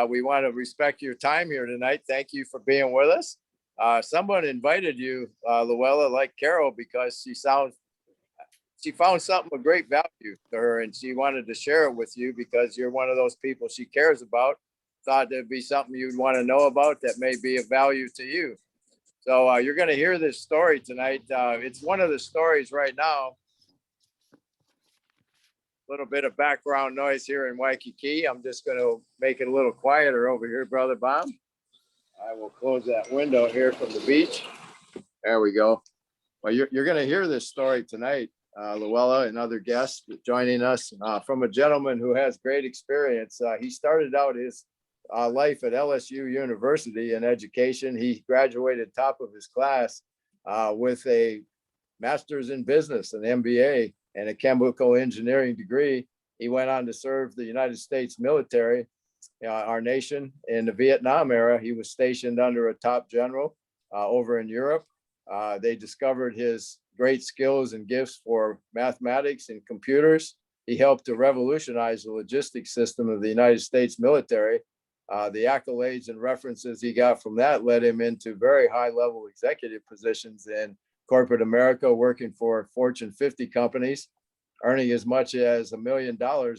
We want to respect your time here tonight. Thank you for being with us. Someone invited you, Luella, like Carol, because she found something of great value to her, and she wanted to share it with you because you're one of those people she cares about. Thought there'd be something you'd want to know about that may be of value to you. So you're going to hear this story tonight. It's one of the stories right now. A little bit of background noise here in Waikiki. I'm just going to make it a little quieter over here, Brother Bob. I will close that window here from the beach. There we go. Well, you're going to hear this story tonight, Luella and other guests joining us from a gentleman who has great experience. He started out his life at LSU University in education. He graduated top of his class with a master's in business, an MBA, and a chemical engineering degree. He went on to serve the United States military, our nation, in the Vietnam era. He was stationed under a top general over in Europe. They discovered his great skills and gifts for mathematics and computers. He helped to revolutionize the logistics system of the United States military. The accolades and references he got from that led him into very high-level executive positions in corporate America, working for Fortune 50 companies, earning as much as $1 million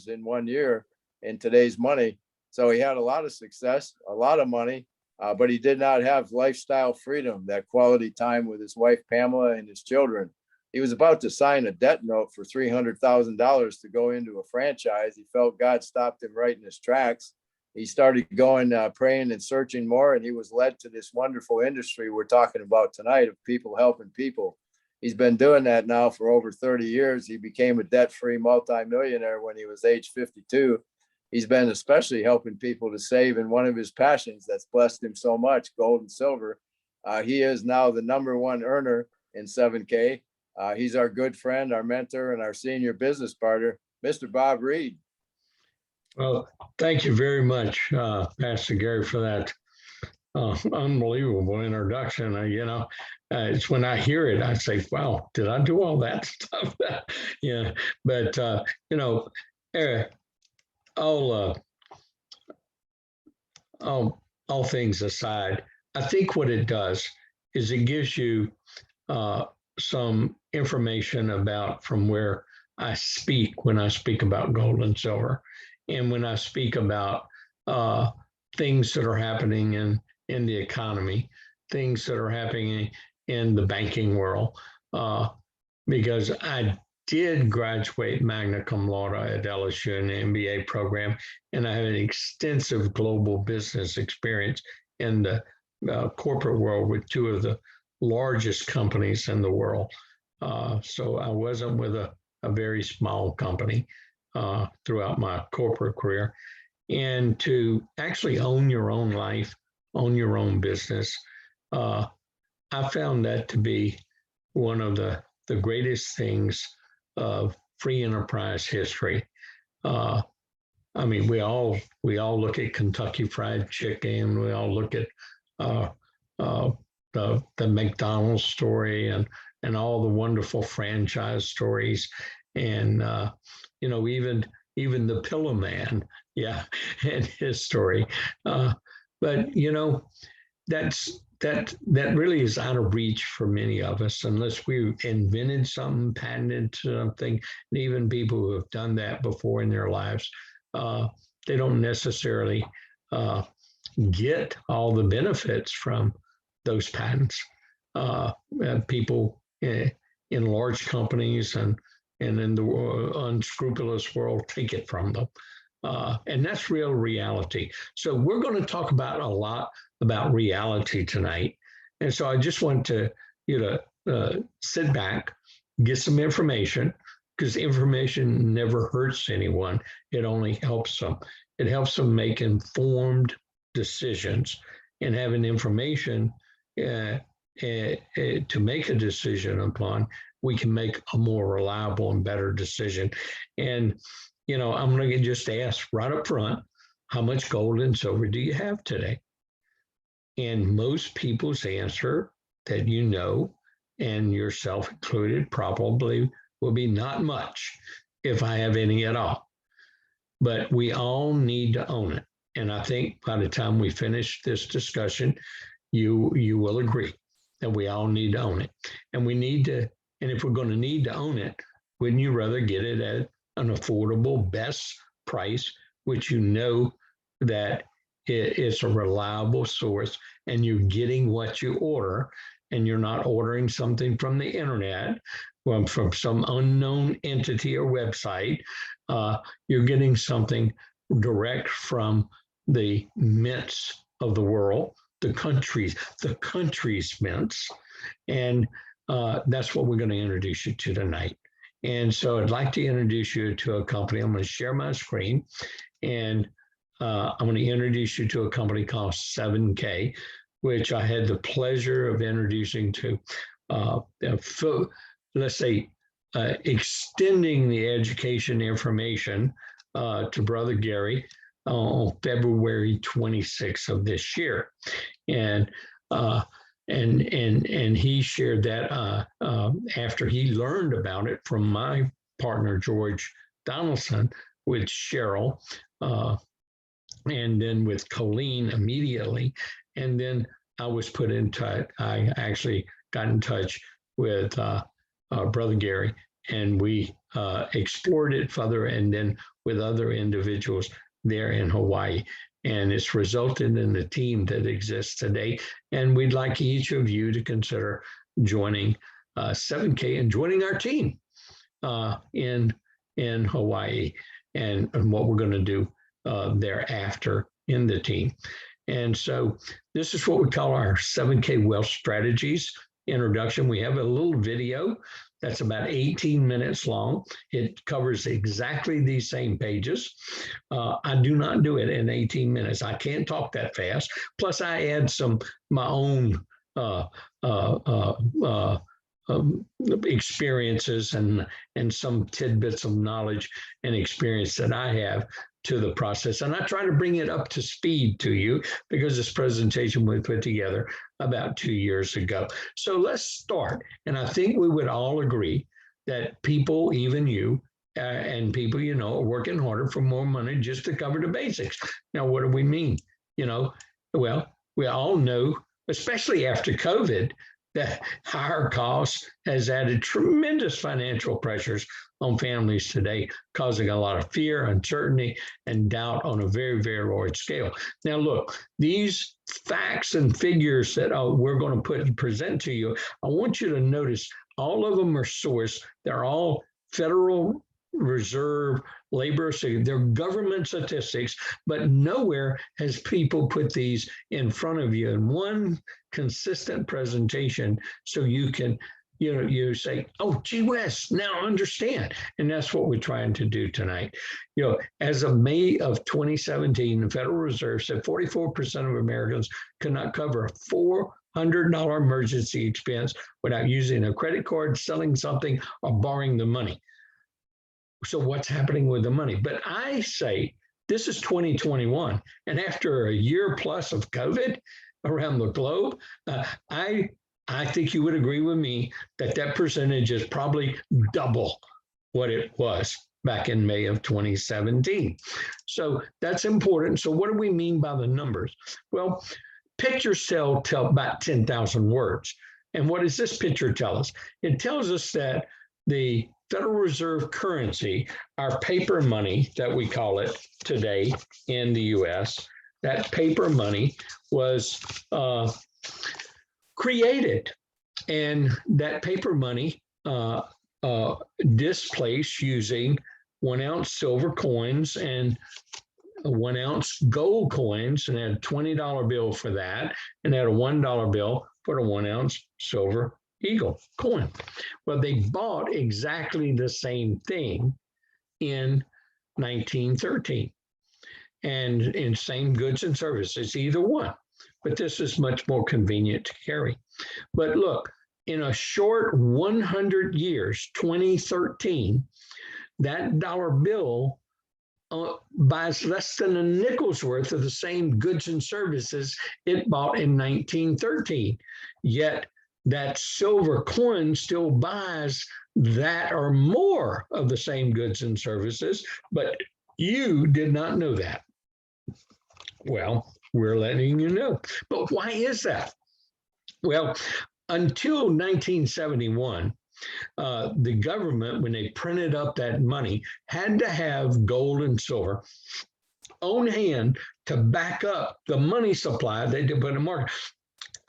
in 1 year in today's money. So he had a lot of success, a lot of money, but he did not have lifestyle freedom, that quality time with his wife, Pamela, and his children. He was about to sign a debt note for $300,000 to go into a franchise. He felt God stopped him right in his tracks. He started going, praying and searching more, and he was led to this wonderful industry we're talking about tonight of people helping people. He's been doing that now for over 30 years. He became a debt-free multimillionaire when he was age 52. He's been especially helping people to save in one of his passions that's blessed him so much, gold and silver. He is now the #1 earner in 7K. He's our good friend, our mentor, and our senior business partner, Mr. Bob Reid. Well, thank you very much, Pastor Gary, for that unbelievable introduction. It's when I hear it, I say, wow, did I do all that stuff? Yeah, but, all things aside, I think what it does is it gives you some information about from where I speak when I speak about gold and silver. And when I speak about things that are happening in the economy, things that are happening in the banking world, because I did graduate magna cum laude at LSU in the MBA program, and I have an extensive global business experience in the corporate world with two of the largest companies in the world. So I wasn't with a very small company throughout my corporate career. And to actually own your own life, own your own business, I found that to be one of the greatest things of free enterprise history. I mean, we all look at Kentucky Fried Chicken. We all look at the McDonald's story and all the wonderful franchise stories, and even the Pillow Man, yeah, and his story. But that really is out of reach for many of us unless we invented something, patented something. And even people who have done that before in their lives, they don't necessarily get all the benefits from those patents. People in large companies and in the unscrupulous world take it from them. And that's real reality. So we're going to talk about a lot about reality tonight. And so I just want you to sit back, get some information, because information never hurts anyone. It only helps them. It helps them make informed decisions, and having information to make a decision upon, we can make a more reliable and better decision. And, I'm going to just ask right up front, how much gold and silver do you have today? And most people's answer that and yourself included, probably will be not much, if I have any at all. But we all need to own it. And I think by the time we finish this discussion, you will agree that we all need to own it. And we need to, and if we're going to need to own it, wouldn't you rather get it at an affordable, best price, which you know that it's a reliable source and you're getting what you order, and you're not ordering something from the internet, from some unknown entity or website. You're getting something direct from the mints of the world, the country's mints. And that's what we're going to introduce you to tonight. And so I'd like to introduce you to a company. I'm going to share my screen, and I'm going to introduce you to a company called 7K, which I had the pleasure of introducing to, let's say, extending the education information to Brother Gary on February 26th of this year. And he shared that after he learned about it from my partner, George Donaldson, with Cheryl, and then with Colleen immediately. And then I was put in touch. I actually got in touch with Brother Gary, and we explored it further, and then with other individuals there in Hawaii. And it's resulted in the team that exists today. And we'd like each of you to consider joining 7K and joining our team in Hawaii, and what we're going to do thereafter in the team. And so this is what we call our 7K Wealth Strategies introduction. We have a little video that's about 18 minutes long. It covers exactly these same pages. I do not do it in 18 minutes. I can't talk that fast. Plus, I add my own experiences and some tidbits of knowledge and experience that I have to the process. And I try to bring it up to speed to you, because this presentation was put together about 2 years ago. So let's start. And I think we would all agree that people, even you, and people you know, are working harder for more money just to cover the basics. Now, what do we mean? Well, we all know, especially after COVID, that higher costs has added tremendous financial pressures on families today, causing a lot of fear, uncertainty, and doubt on a very, very large scale. Now, look, these facts and figures that we're going to present to you, I want you to notice all of them are sourced. They're all Federal Reserve labor, so they're government statistics, but nowhere has people put these in front of you in one consistent presentation, so you can, you say, oh, gee whiz, now I understand. And that's what we're trying to do tonight. As of May of 2017, the Federal Reserve said 44% of Americans could not cover a $400 emergency expense without using a credit card, selling something, or borrowing the money. So what's happening with the money? But I say this is 2021, and after a year plus of COVID around the globe, I think you would agree with me that percentage is probably double what it was back in May of 2017. So that's important. So what do we mean by the numbers? Well, pictures tell about 10,000 words. And what does this picture tell us? It tells us that the Federal Reserve currency, our paper money that we call it today in the US, that paper money was created. And that paper money displaced using 1 ounce silver coins and 1 ounce gold coins, and had a $20 bill for that, and had a $1 bill for the 1 ounce silver eagle coin. Well, they bought exactly the same thing in 1913, and in same goods and services, either one. But this is much more convenient to carry. But look, in a short 100 years, 2013, that dollar bill buys less than a nickel's worth of the same goods and services it bought in 1913. Yet that silver coin still buys that or more of the same goods and services, but you did not know that. Well, we're letting you know. But why is that? Well, until 1971, the government, when they printed up that money, had to have gold and silver on hand to back up the money supply they did put in the market.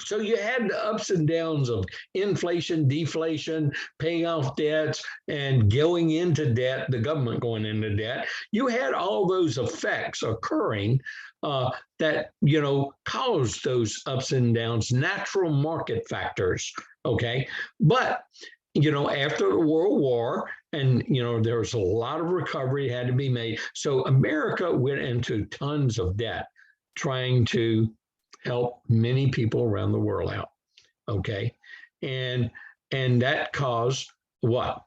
So you had the ups and downs of inflation, deflation, paying off debts, and going into debt, the government going into debt. You had all those effects occurring that, caused those ups and downs, natural market factors. Okay. But, after the World War, and, there was a lot of recovery had to be made. So America went into tons of debt trying to help many people around the world out. Okay. And that caused what?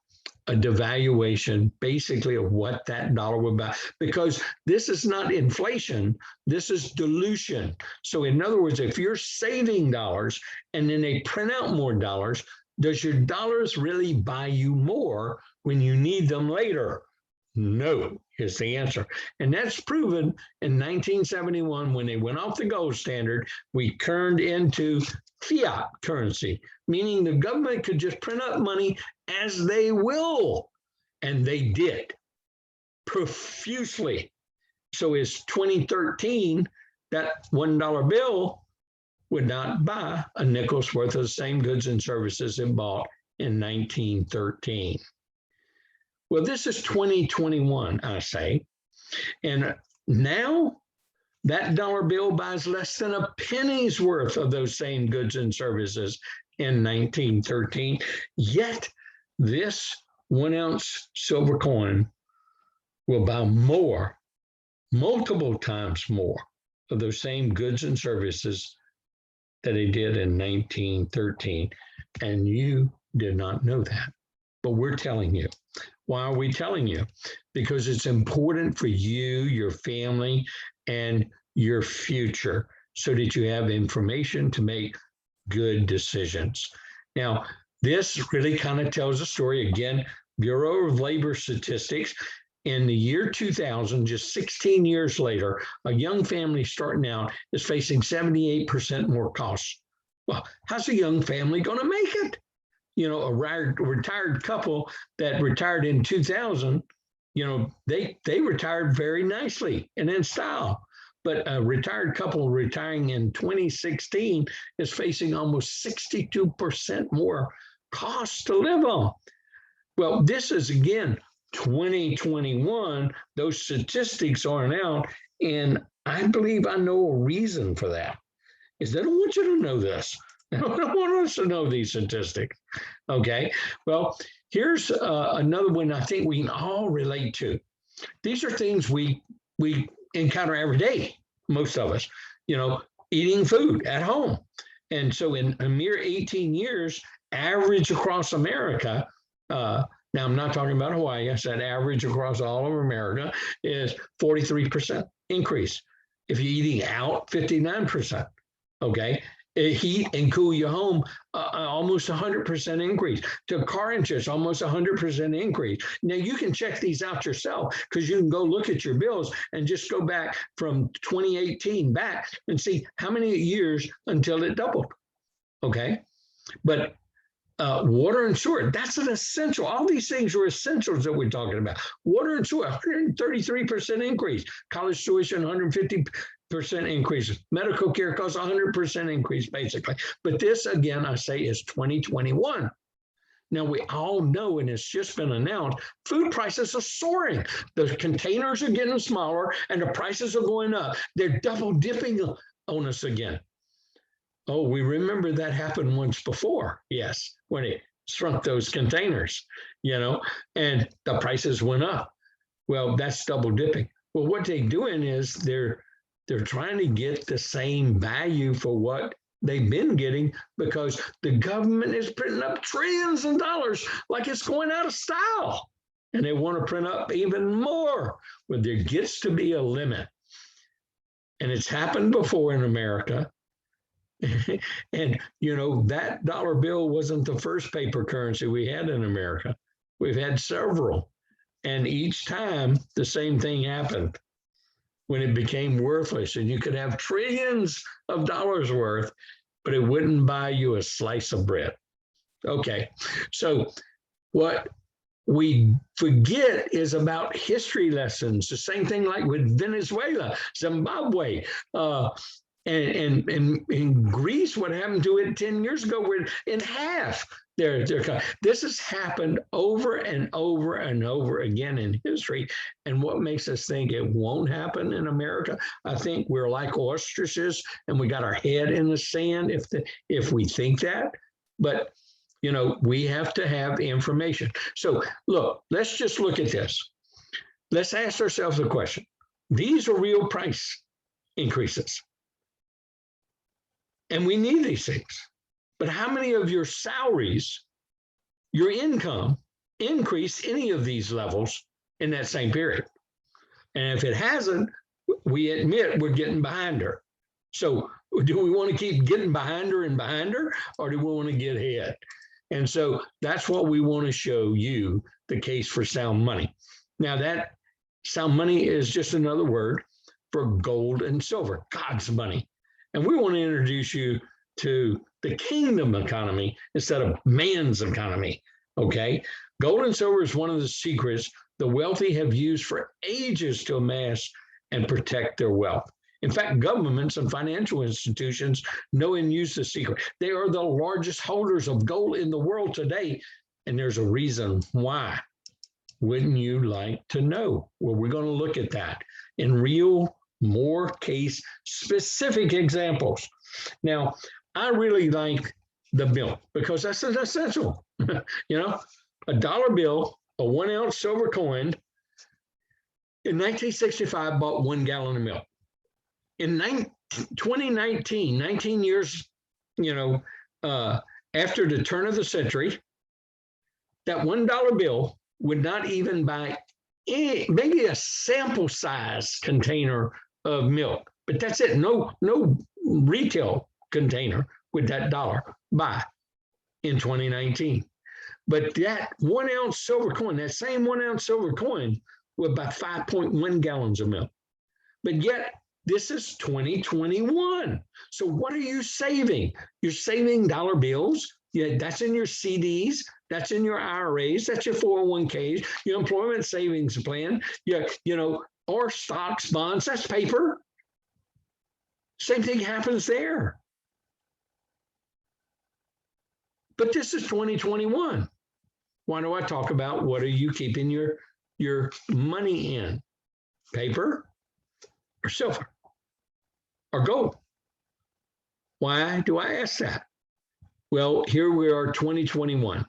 A devaluation basically of what that dollar would buy, because this is not inflation, this is dilution. So in other words, if you're saving dollars and then they print out more dollars, does your dollars really buy you more when you need them later? No, is the answer. And that's proven in 1971 when they went off the gold standard, we turned into fiat currency, meaning the government could just print up money as they will. And they did profusely. So it's 2013, that $1 bill would not buy a nickel's worth of the same goods and services it bought in 1913. Well, this is 2021, I say. And now that dollar bill buys less than a penny's worth of those same goods and services in 1913. Yet this 1 ounce silver coin will buy more, multiple times more of those same goods and services that it did in 1913. And you did not know that, but we're telling you. Why are we telling you? Because it's important for you, your family, and your future so that you have information to make good decisions. Now, this really kind of tells a story. Again, Bureau of Labor Statistics. In the year 2000, just 16 years later, a young family starting out is facing 78% more costs. Well, how's a young family going to make it? A retired couple that retired in 2000, they retired very nicely and in style. But a retired couple retiring in 2016 is facing almost 62% more costs to live on. Well, this is, again, 2021. Those statistics aren't out. And I believe I know a reason for that, is they don't want you to know this. They don't want us to know these statistics. Okay. Well, here's another one I think we can all relate to. These are things we encounter every day, most of us, eating food at home. And so in a mere 18 years, average across America, now I'm not talking about Hawaii, I said average across all of America is 43% increase. If you're eating out, 59%. Okay. Heat and cool your home, almost 100% increase. To car insurance, almost 100% increase. Now you can check these out yourself, because you can go look at your bills and just go back from 2018 back and see how many years until it doubled. Okay, but water and sewer, that's an essential. All these things are essentials that we're talking about. Water and sewer, 133% increase. College tuition, 150% increase. Medical care costs 100% increase, basically. But this, again, I say is 2021. Now, we all know, and it's just been announced, food prices are soaring. The containers are getting smaller and the prices are going up. They're double dipping on us again. Oh, we remember that happened once before. Yes, when it shrunk those containers, and the prices went up. Well, that's double dipping. Well, what they're doing is they're trying to get the same value for what they've been getting, because the government is printing up trillions of dollars like it's going out of style. And they want to print up even more. Well, there gets to be a limit. And it's happened before in America. And, that dollar bill wasn't the first paper currency we had in America. We've had several. And each time the same thing happened. when it became worthless, and you could have trillions of dollars worth, but it wouldn't buy you a slice of bread. Okay, so what we forget is about history lessons. The same thing like with Venezuela, Zimbabwe, and in Greece, what happened to it 10 years ago, we're in half. This has happened over and over and over again in history. And what makes us think it won't happen in America? I think we're like ostriches and we got our head in the sand if we think that. But we have to have information. So look, let's just look at this. Let's ask ourselves the question. These are real price increases. And we need these things. But how many of your salaries, your income, increased any of these levels in that same period? And if it hasn't, we admit we're getting behind her. So do we want to keep getting behind her, or do we want to get ahead? And so that's what we want to show you, the case for sound money. Now, that sound money is just another word for gold and silver, God's money. And we want to introduce you to the kingdom economy instead of man's economy, okay? Gold and silver is one of the secrets the wealthy have used for ages to amass and protect their wealth. In fact, governments and financial institutions know and use the secret. They are the largest holders of gold in the world today, and there's a reason why. Wouldn't you like to know? Well, we're going to look at that in real, more case-specific examples. Now, I really like the milk because that's essential. A dollar bill, a 1 ounce silver coin, in 1965 bought 1 gallon of milk. In 2019, 19 years, after the turn of the century, that $1 bill would not even buy maybe a sample size container of milk, but that's it. No retail container with that dollar buy in 2019. But that 1 ounce silver coin, that same 1 ounce silver coin would buy 5.1 gallons of milk. But yet, this is 2021. So what are you saving? You're saving dollar bills. Yeah, that's in your CDs. That's in your IRAs. That's your 401ks, your employment savings plan, or stocks, bonds. That's paper. Same thing happens there. But this is 2021. Why do I talk about what are you keeping your money in? Paper or silver or gold? Why do I ask that? Well, here we are, 2021.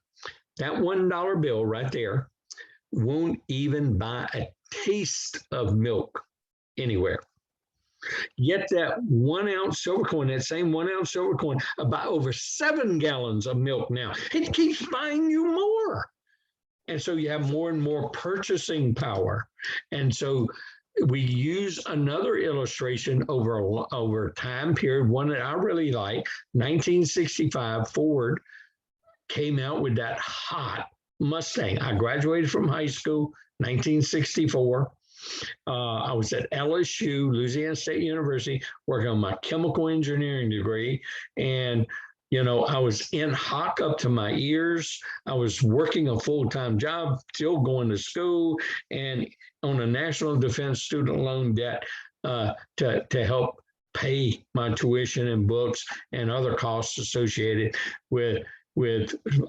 That $1 bill right there won't even buy a taste of milk anywhere. Yet that 1 ounce silver coin, that same 1 ounce silver coin, about over 7 gallons of milk now. It keeps buying you more. And so you have more and more purchasing power. And so we use another illustration over time period, one that I really like. 1965, Ford came out with that hot Mustang. I graduated from high school, 1964. I was at LSU, Louisiana State University, working on my chemical engineering degree. And, I was in hock up to my ears. I was working a full-time job, still going to school, and on a national defense student loan debt to help pay my tuition and books and other costs associated with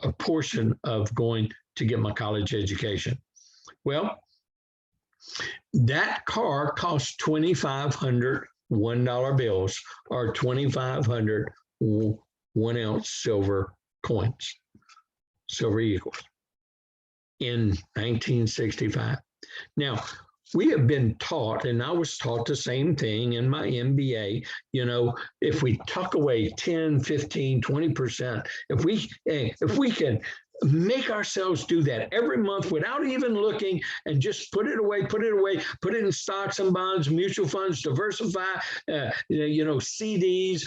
a portion of going to get my college education. Well, that car cost $2,500 $1 bills or 2,500 1 ounce silver coins, silver eagles, in 1965. Now, we have been taught, and I was taught the same thing in my MBA, if we tuck away 10, 15, 20%, if we can make ourselves do that every month without even looking and just put it away, put it in stocks and bonds, mutual funds, diversify, CDs,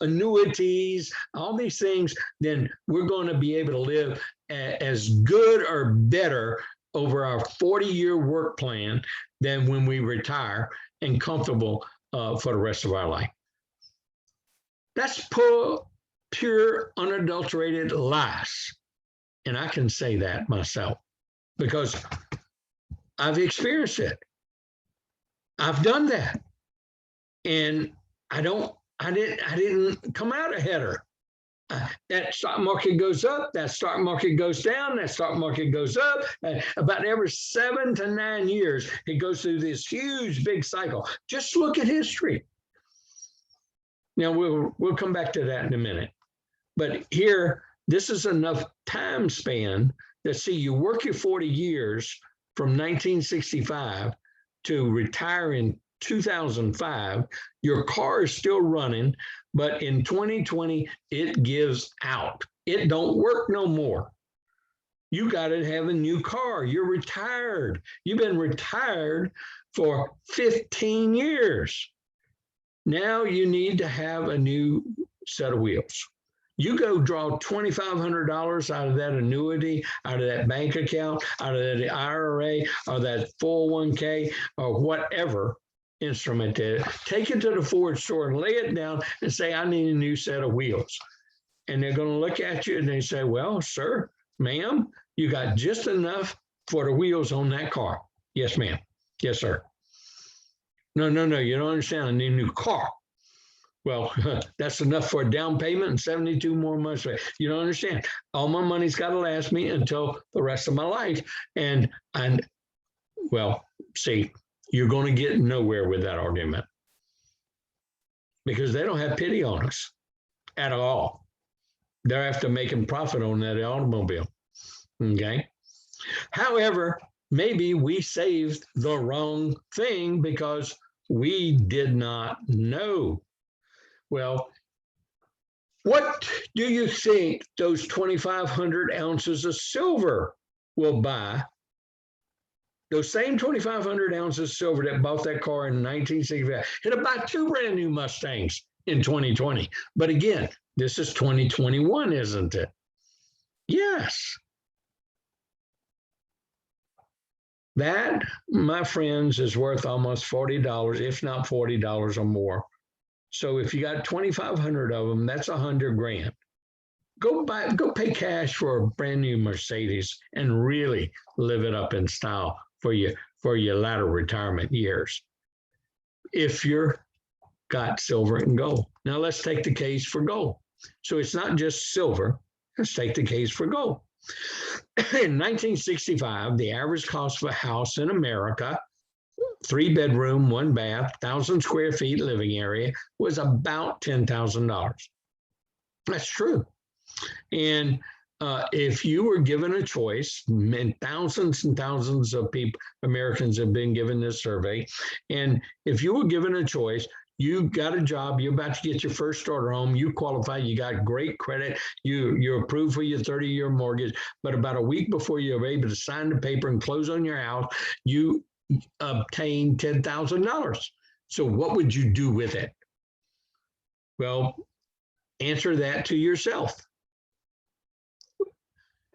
annuities, all these things, then we're going to be able to live as good or better over our 40-year work plan than when we retire. and comfortable for the rest of our life. That's pure, unadulterated lies. And I can say that myself because I've experienced it. I've done that. And I didn't come out a header. That stock market goes up, that stock market goes down, that stock market goes up. About every 7 to 9 years, it goes through this huge big cycle. Just look at history. Now we'll come back to that in a minute. But here, this is enough time span that, see, you work your 40 years from 1965 to retire in 2005, your car is still running, but in 2020, it gives out. It don't work no more. You got to have a new car. You're retired. You've been retired for 15 years. Now you need to have a new set of wheels. You go draw $2,500 out of that annuity, out of that bank account, out of that IRA, or that 401k, or whatever instrument it is. Take it to the Ford store and lay it down and say, I need a new set of wheels. And they're going to look at you and they say, well, sir, ma'am, you got just enough for the wheels on that car. Yes, ma'am. Yes, sir. No, you don't understand. I need a new car. Well, that's enough for a down payment and 72 more months. You don't understand. All my money's got to last me until the rest of my life. And well, see, you're going to get nowhere with that argument because they don't have pity on us at all. They're after making profit on that automobile. Okay. However, maybe we saved the wrong thing because we did not know. Well, what do you think those 2,500 ounces of silver will buy? Those same 2,500 ounces of silver that bought that car in 1965, it'll buy 2 brand new Mustangs in 2020. But again, this is 2021, isn't it? Yes. That, my friends, is worth almost $40, if not $40 or more. So if you got 2,500 of them, that's $100,000. Go pay cash for a brand new Mercedes and really live it up in style for your latter retirement years. If you're got silver and gold. Now let's take the case for gold. So it's not just silver. Let's take the case for gold. In 1965, the average cost of a house in America, 3-bedroom, 1 bath, 1,000 square feet living area, was about $10,000. That's true. And if you were given a choice, and thousands of people, Americans have been given this survey, and if you were given a choice, you got a job, you're about to get your first starter home, you qualify, you got great credit, you're approved for your 30-year mortgage, but about a week before you're able to sign the paper and close on your house, you obtain $10,000. So what would you do with it? Well, answer that to yourself.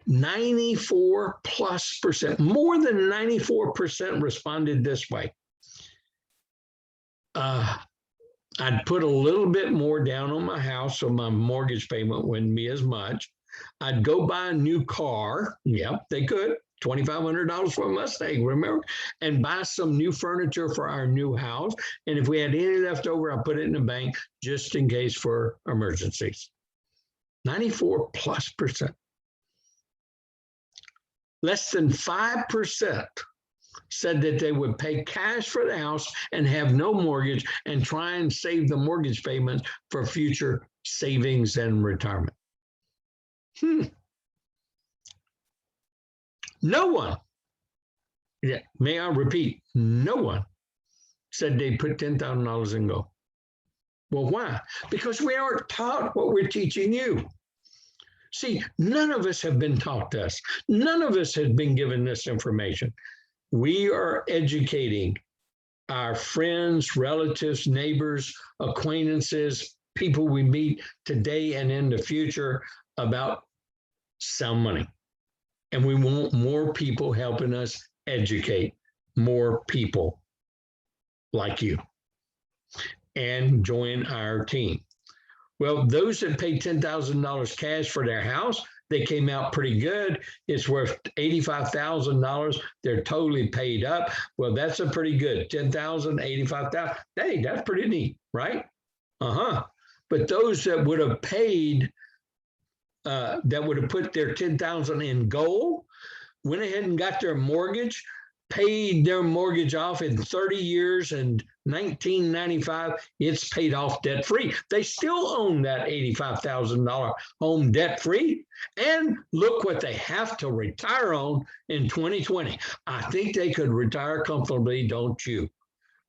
94+%, more than 94% responded this way. I'd put a little bit more down on my house so my mortgage payment wouldn't be as much. I'd go buy a new car. Yep, they could. $2,500 for a Mustang, remember? And buy some new furniture for our new house. And if we had any left over, I'll put it in the bank just in case for emergencies. 94+%. Less than 5% said that they would pay cash for the house and have no mortgage and try and save the mortgage payments for future savings and retirement. No one, may I repeat, no one said they'd put $10,000 in gold. Well, why? Because we aren't taught what we're teaching you. See, none of us have been taught this. None of us has been given this information. We are educating our friends, relatives, neighbors, acquaintances, people we meet today and in the future about sound money. And we want more people helping us educate more people. like you and join our team. Well, those that paid $10,000 cash for their house, they came out pretty good. It's worth $85,000. They're totally paid up. Well, that's a pretty good 10,000, 85,000. Hey, that's pretty neat, right? But those that would have paid, that would have put their 10,000 in gold, went ahead and got their mortgage, paid their mortgage off in 30 years, and 1995, it's paid off debt free. They still own that $85,000 home debt free. And look what they have to retire on in 2020. I think they could retire comfortably, don't you?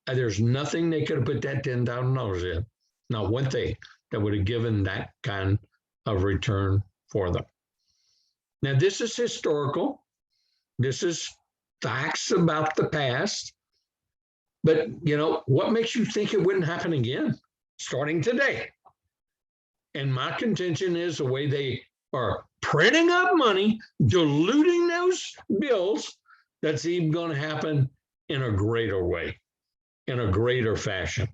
There's nothing they could have put that $10,000 in. Not one thing that would have given that kind of return for them. Now, this is historical. This is facts about the past. But, you know, what makes you think it wouldn't happen again starting today? And my contention is the way they are printing up money, diluting those bills, that's even going to happen in a greater way, in a greater fashion.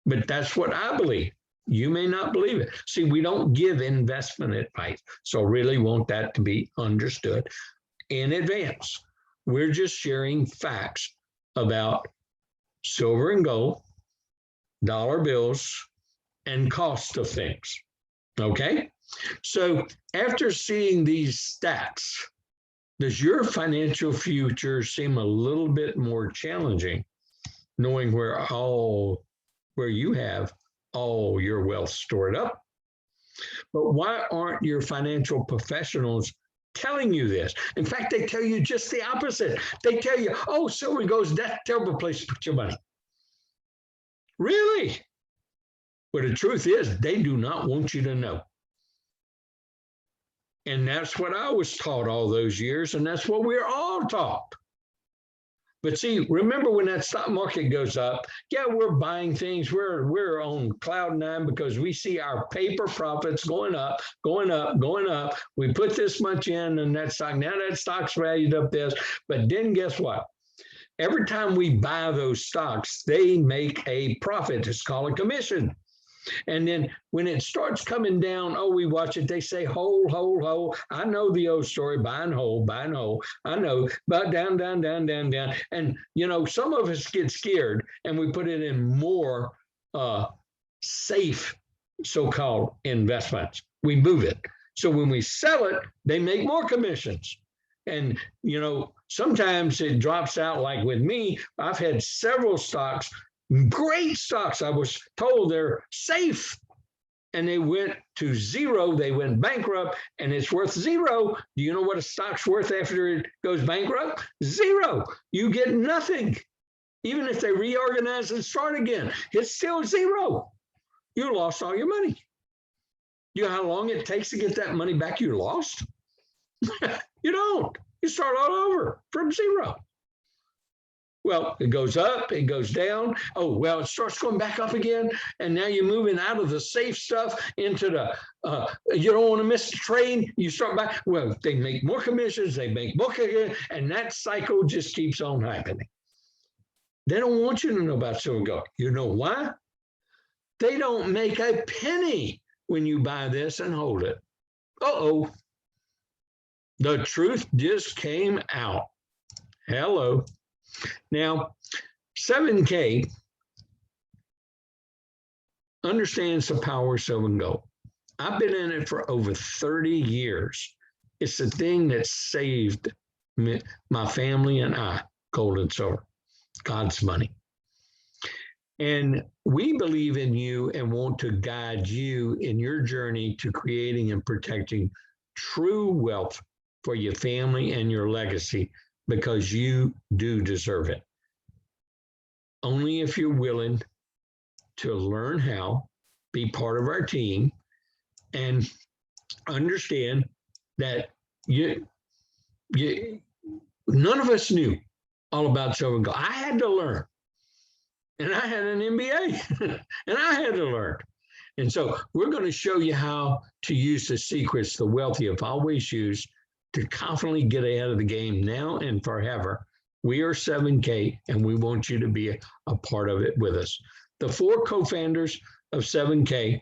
But that's what I believe. You may not believe it. See, we don't give investment advice. So really want that to be understood in advance. We're just sharing facts about silver and gold, dollar bills, and cost of things. Okay? So after seeing these stats, does your financial future seem a little bit more challenging, knowing where you have all your wealth stored up? But why aren't your financial professionals telling you this? In fact, they tell you just the opposite. They tell you, oh, silver and gold is that terrible place to put your money. Really? But the truth is, they do not want you to know. And that's what I was taught all those years, and that's what we're all taught. But see, remember when that stock market goes up, yeah, we're buying things. We're on cloud nine because we see our paper profits going up, going up, going up. We put this much in and that stock. Now that stock's valued up this. But then guess what? Every time we buy those stocks, they make a profit. It's called a commission. And then when it starts coming down, oh, we watch it, they say, hold, hold, hold. I know the old story, buy and hold, buy and hold. I know, but down, down, down, down, down. And, you know, some of us get scared and we put it in more safe so-called investments. We move it. So when we sell it, they make more commissions. And, you know, sometimes it drops out. Like with me, I've had several stocks, great stocks. I was told they're safe and they went to zero. They went bankrupt and it's worth zero. Do you know what a stock's worth after it goes bankrupt? Zero. You get nothing. Even if they reorganize and start again, it's still zero. You lost all your money. You know how long it takes to get that money back you lost? You don't. You start all over from zero. Well, it goes up, it goes down. Oh, well, it starts going back up again. And now you're moving out of the safe stuff into the, you don't want to miss the train. You start back. Well, they make more commissions, they make more, and that cycle just keeps on happening. They don't want you to know about silver and gold. You know why? They don't make a penny when you buy this and hold it. Uh-oh. The truth just came out. Hello. Now, 7K understands the power of silver and gold. I've been in it for over 30 years. It's the thing that saved me, my family and I, gold and silver, God's money. And we believe in you and want to guide you in your journey to creating and protecting true wealth for your family and your legacy, because you do deserve it. Only if you're willing to learn how, be part of our team, and understand that none of us knew all about silver and gold. I had to learn. And I had an MBA, and I had to learn. And so we're going to show you how to use the secrets the wealthy have always used to confidently get ahead of the game now and forever We are 7K, and we want you to be a part of it with us. The 4 co-founders of 7K,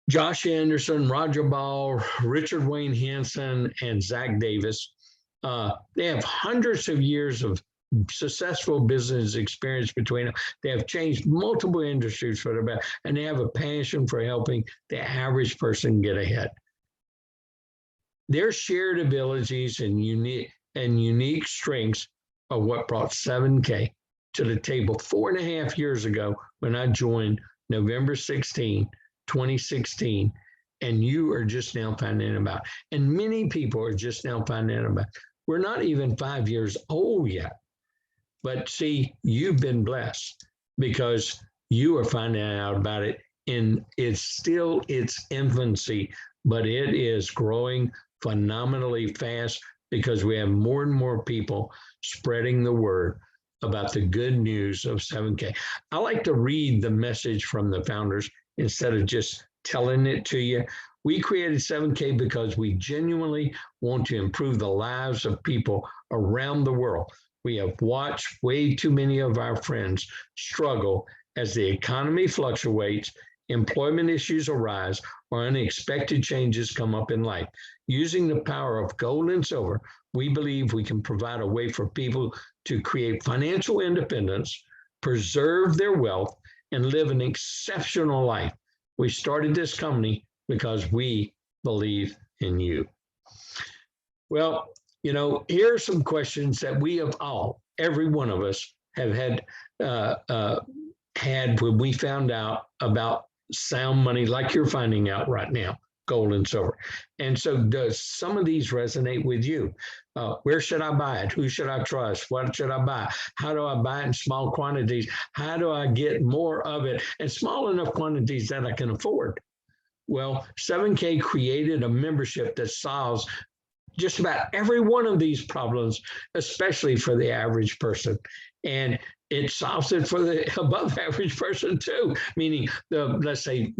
Josh Anderson, Roger Ball, Richard Wayne Hansen, and Zach Davis. They have hundreds of years of successful business experience between them. They have changed multiple industries for the better, and they have a passion for helping the average person get ahead. Their shared abilities and unique strengths are what brought 7K to the table 4.5 years ago when I joined November 16, 2016, and you are just now finding about. And many people are just now finding about. We're not even 5 years old yet. But see, you've been blessed because you are finding out about it, and it's still its infancy, but it is growing phenomenally fast because we have more and more people spreading the word about the good news of 7K. I like to read the message from the founders instead of just telling it to you. We created 7K because we genuinely want to improve the lives of people around the world. We have watched way too many of our friends struggle as the economy fluctuates, employment issues arise, or unexpected changes come up in life. Using the power of gold and silver, we believe we can provide a way for people to create financial independence, preserve their wealth, and live an exceptional life. We started this company because we believe in you. Well, you know, here are some questions that we have every one of us have had when we found out about sound money, like you're finding out right now, gold and silver. And so does some of these resonate with you? Where should I buy it? Who should I trust? What should I buy? How do I buy it in small quantities? How do I get more of it in small enough quantities that I can afford? Well, 7K created a membership that solves just about every one of these problems, especially for the average person. And it solves it for the above average person too, meaning let's say,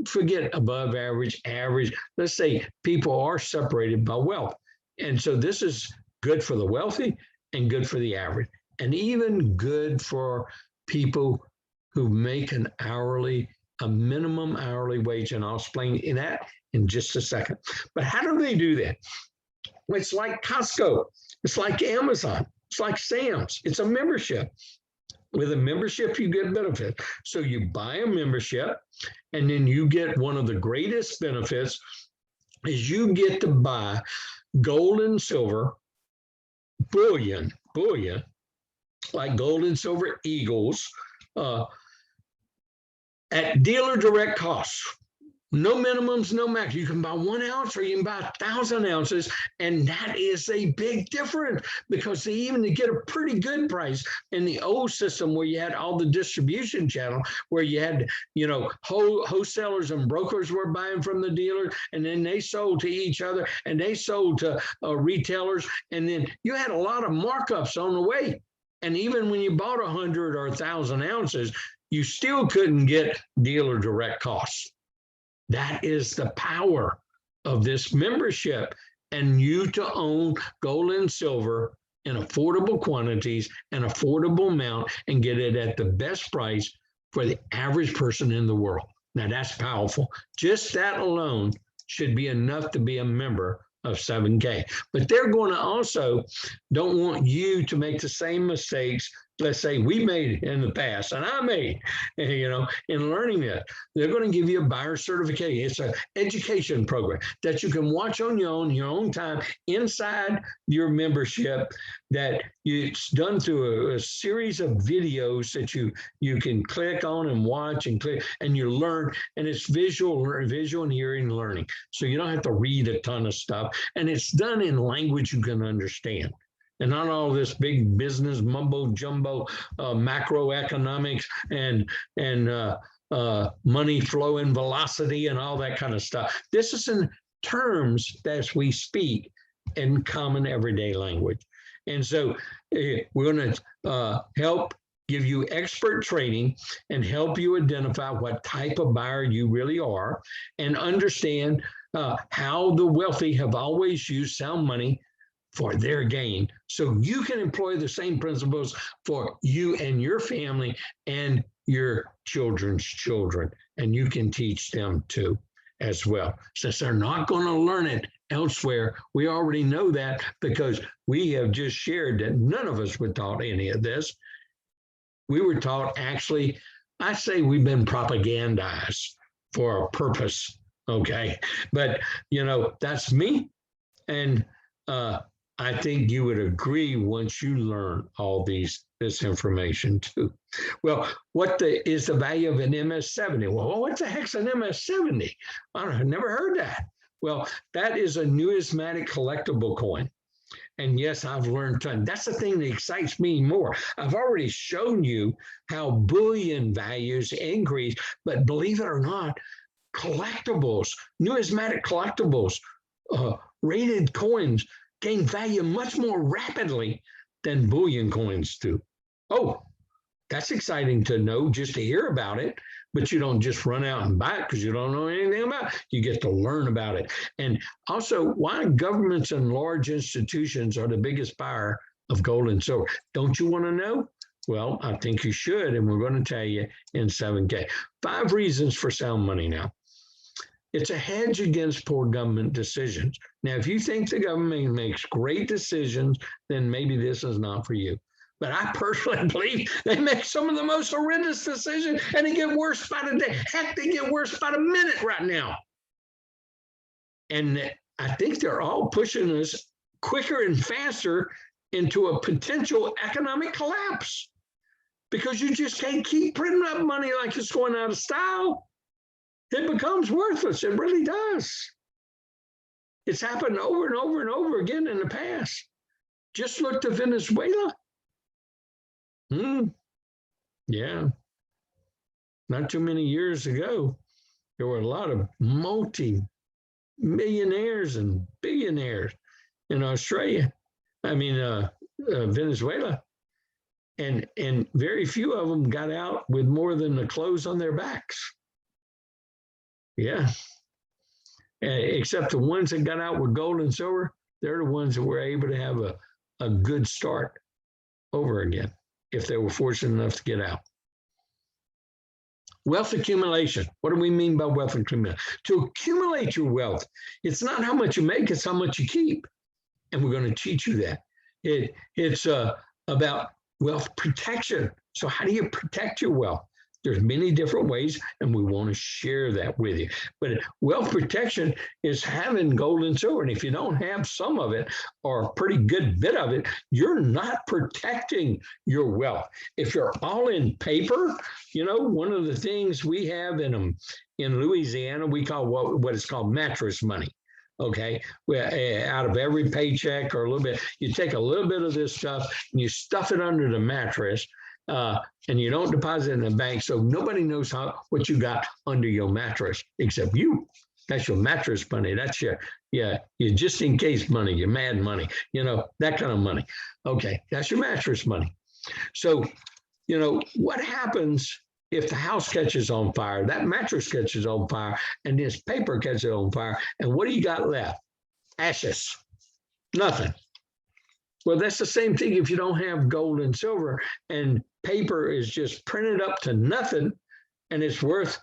forget above average, average, let's say people are separated by wealth. And so this is good for the wealthy and good for the average, and even good for people who make a minimum hourly wage. And I'll explain that in just a second. But how do they do that? It's like Costco. It's like Amazon. It's like Sam's. It's a membership. With a membership, you get benefits. So you buy a membership, and then you get one of the greatest benefits is you get to buy gold and silver, bullion, like gold and silver eagles, at dealer direct costs. No minimums, no max. You can buy 1 ounce or you can buy 1,000 ounces. And that is a big difference because they even get a pretty good price in the old system where you had all the distribution channel, where you had, you know, wholesalers and brokers were buying from the dealer, and then they sold to each other, and they sold to retailers. And then you had a lot of markups on the way. And even when you bought 100 or 1,000 ounces, you still couldn't get dealer direct costs. That is the power of this membership, and you to own gold and silver in affordable quantities and affordable amount and get it at the best price for the average person in the world. Now that's powerful. Just that alone should be enough to be a member of 7K. But they're going to also don't want you to make the same mistakes, let's say we made in the past, and I made, you know, in learning this. They're going to give you a buyer certification. It's an education program that you can watch on your own time inside your membership, that it's done through a series of videos that you can click on and watch and click, and you learn, and it's visual and hearing learning. So you don't have to read a ton of stuff, and it's done in language you can understand. And not all this big business mumbo jumbo, macroeconomics and money flow and velocity and all that kind of stuff. This is in terms that we speak in common everyday language. And so we're going to help give you expert training and help you identify what type of buyer you really are, and understand how the wealthy have always used sound money for their gain. So you can employ the same principles for you and your family and your children's children, and you can teach them too as well. Since they're not going to learn it elsewhere, we already know that because we have just shared that none of us were taught any of this. We were taught, actually, I say we've been propagandized for a purpose, okay? But, you know, that's me. And I think you would agree once you learn all this information too. Well, what is the value of an MS-70? Well, what the heck's an MS-70? I've never heard that. Well, that is a numismatic collectible coin. And yes, I've learned tons. That's the thing that excites me more. I've already shown you how bullion values increase, but believe it or not, collectibles, numismatic collectibles, rated coins gain value much more rapidly than bullion coins do. Oh, that's exciting to know, just to hear about it, but you don't just run out and buy it because you don't know anything about it. You get to learn about it. And also, why governments and large institutions are the biggest buyer of gold and silver. Don't you want to know? Well, I think you should, and we're going to tell you in 7K. 5 reasons for sound money now. It's a hedge against poor government decisions. Now, if you think the government makes great decisions, then maybe this is not for you. But I personally believe they make some of the most horrendous decisions, and they get worse by the day. Heck, they get worse by the minute right now. And I think they're all pushing us quicker and faster into a potential economic collapse because you just can't keep printing up money like it's going out of style. It becomes worthless. It really does. It's happened over and over and over again in the past. Just look to Venezuela. Yeah. Not too many years ago, there were a lot of multi-millionaires and billionaires in Australia. I mean, Venezuela. And very few of them got out with more than the clothes on their backs. Yeah. Except the ones that got out with gold and silver, they're the ones that were able to have a good start over again if they were fortunate enough to get out. Wealth accumulation. What do we mean by wealth accumulation? To accumulate your wealth, it's not how much you make, it's how much you keep. And we're going to teach you that. It's about wealth protection. So how do you protect your wealth? There's many different ways, and we want to share that with you. But wealth protection is having gold and silver. And if you don't have some of it or a pretty good bit of it, you're not protecting your wealth. If you're all in paper, you know, one of the things we have in Louisiana, we call what is called mattress money. Okay, out of every paycheck or a little bit, you take a little bit of this stuff and you stuff it under the mattress. And you don't deposit it in the bank, so nobody knows what you got under your mattress except you. That's your mattress money. That's your just in case money, your mad money, you know, that kind of money. Okay, that's your mattress money. So, you know, what happens if the house catches on fire, that mattress catches on fire, and this paper catches on fire, and what do you got left? Ashes, nothing. Well, that's the same thing if you don't have gold and silver and paper is just printed up to nothing and it's worth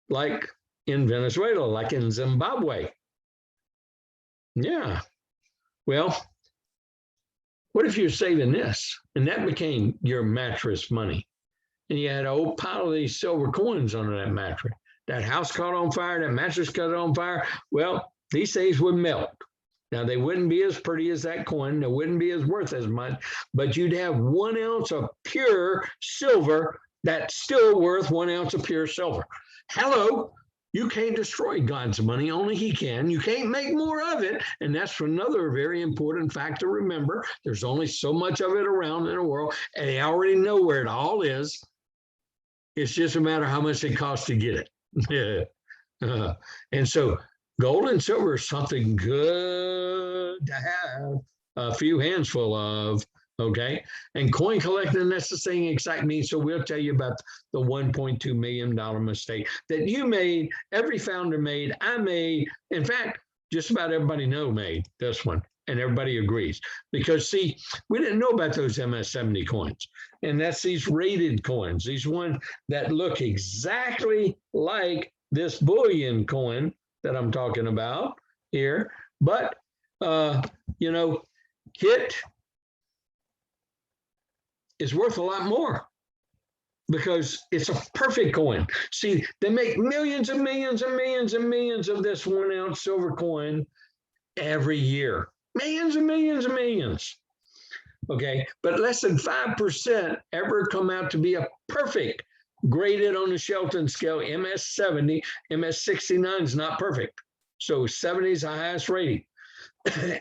like in Venezuela, like in Zimbabwe. Yeah. Well, what if you're saving this and that became your mattress money and you had a whole pile of these silver coins under that mattress? That house caught on fire, that mattress caught on fire. Well, these things would melt. Now, they wouldn't be as pretty as that coin. They wouldn't be as worth as much, but you'd have 1 ounce of pure silver that's still worth 1 ounce of pure silver. Hello, you can't destroy God's money. Only he can. You can't make more of it. And that's another very important fact to remember. There's only so much of it around in the world, and they already know where it all is. It's just a matter of how much it costs to get it. And so gold and silver is something good to have a few hands full of, okay? And coin collecting, that's the thing that excites me. So we'll tell you about the $1.2 million mistake that you made, every founder made, I made. In fact, just about everybody made this one. And everybody agrees. Because, see, we didn't know about those MS-70 coins. And that's these rated coins, these ones that look exactly like this bullion coin that I'm talking about here. But, you know, HIT is worth a lot more because it's a perfect coin. See, they make millions and millions and millions and millions of this 1 ounce silver coin every year. Millions and millions and millions. Okay, but less than 5% ever come out to be a perfect, graded on the Shelton scale, MS-70. MS-69 is not perfect. So 70 is the highest rating.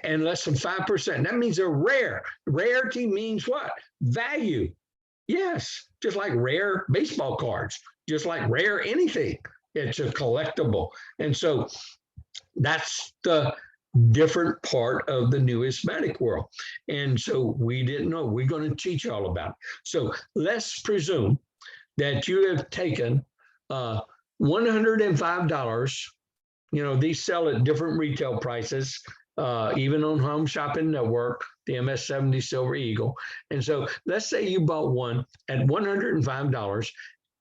And less than 5%. That means they're rare. Rarity means what? Value. Yes, just like rare baseball cards, just like rare anything. It's a collectible. And so that's the different part of the numismatic world. And so we didn't know. We're going to teach you all about it. So let's presume that you have taken $105. You know, these sell at different retail prices, even on Home Shopping Network, the MS-70 Silver Eagle. And so let's say you bought one at $105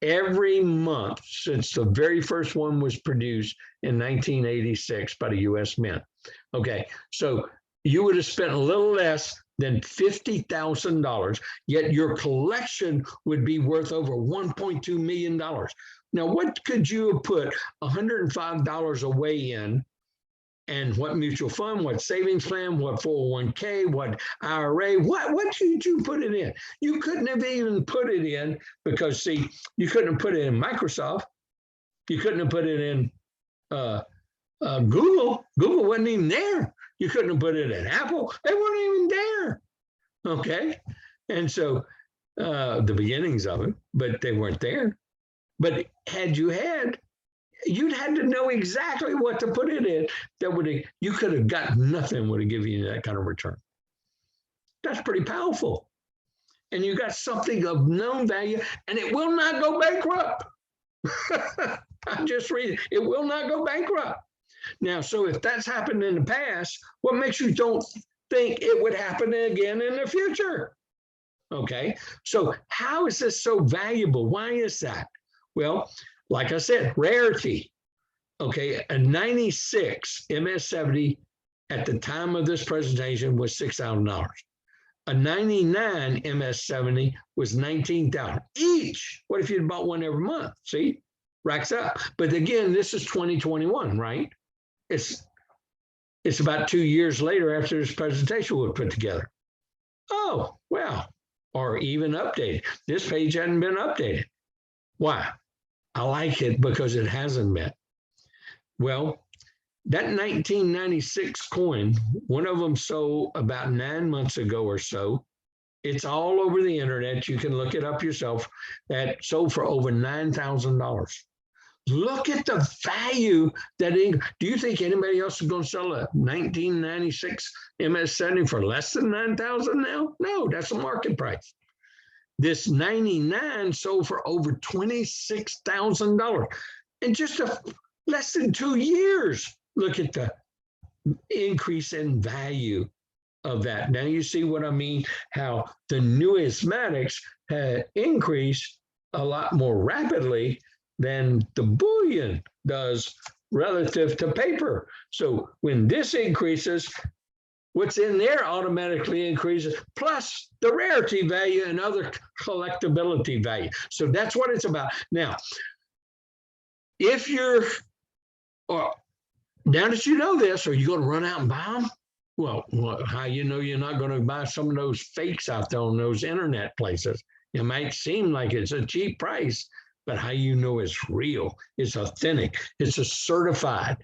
every month since the very first one was produced in 1986 by the U.S. Mint. Okay, so you would have spent a little less than $50,000, yet your collection would be worth over $1.2 million. Now, what could you have put $105 away in? And what mutual fund, what savings plan, what 401k, what IRA, what did you put it in? You couldn't have even put it in because, see, you couldn't have put it in Microsoft. You couldn't have put it in Google. Google wasn't even there. You couldn't have put it in Apple. They weren't even there. Okay. And so the beginnings of it, but they weren't there. But had you had, you'd had to know exactly what to put it in. That would have, you could have got nothing would have given you that kind of return. That's pretty powerful. And you got something of known value, and it will not go bankrupt. I'm just reading. It will not go bankrupt. Now, so if that's happened in the past, what makes you don't think it would happen again in the future? Okay, so how is this so valuable? Why is that? Well, like I said, rarity. Okay, a 96 MS-70 at the time of this presentation was $6,000. A 99 MS-70 was $19,000 each. What if you'd bought one every month? See, racks up. But again, this is 2021, right? It's about 2 years later after this presentation was put together. Oh, well, or even updated. This page hadn't been updated. Why? I like it because it hasn't been. Well, that 1996 coin, one of them sold about 9 months ago or so. It's all over the internet. You can look it up yourself. That sold for over $9,000. Look at the value that do you think anybody else is going to sell a 1996 MS-70 for less than $9,000 now? No, that's the market price. This 99 sold for over $26,000 in just less than 2 years. Look at the increase in value of that. Now you see what I mean, how the numismatics had increased a lot more rapidly than the bullion does relative to paper. So when this increases, what's in there automatically increases, plus the rarity value and other collectability value. So that's what it's about. Now, if you're, or now that you know this, are you going to run out and buy them? Well, how you know you're not going to buy some of those fakes out there on those internet places? It might seem like it's a cheap price, but how you know it's real, it's authentic, it's a certified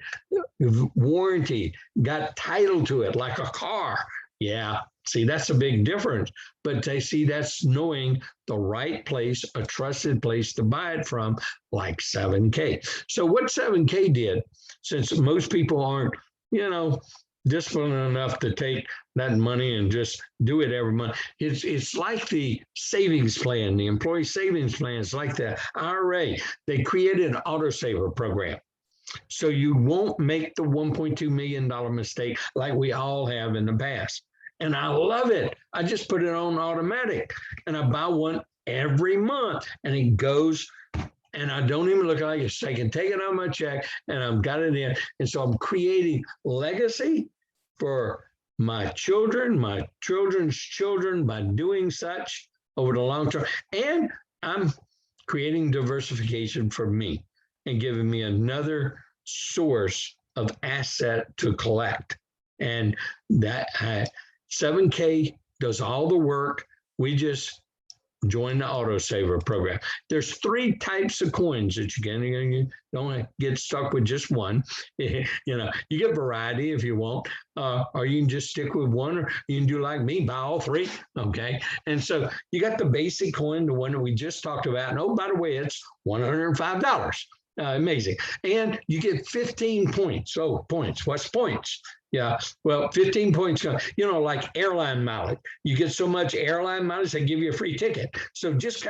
warranty, got title to it like a car. Yeah, see, that's a big difference. But they see that's knowing the right place, a trusted place to buy it from, like 7K. So what 7K did, since most people aren't, you know, disciplined enough to take that money and just do it every month. It's like the savings plan, the employee savings plan. It's like the IRA. They created an auto saver program. So you won't make the $1.2 million mistake like we all have in the past. And I love it. I just put it on automatic and I buy one every month and it goes and I don't even look like it's I can take it on my check and I've got it in. And so I'm creating legacy for my children, my children's children by doing such over the long term. And I'm creating diversification for me and giving me another source of asset to collect. And that 7K does all the work. We just join the autosaver program. There's 3 types of coins that you can. You don't get stuck with just one. You get variety if you want, or you can just stick with one, or you can do like me, buy all 3. Okay. And so you got the basic coin, the one that we just talked about. And oh, by the way, it's $105. Amazing. And you get 15 points. Oh, points. What's points? Yeah, well, 15 points, like airline mileage. You get so much airline mileage, they give you a free ticket. So just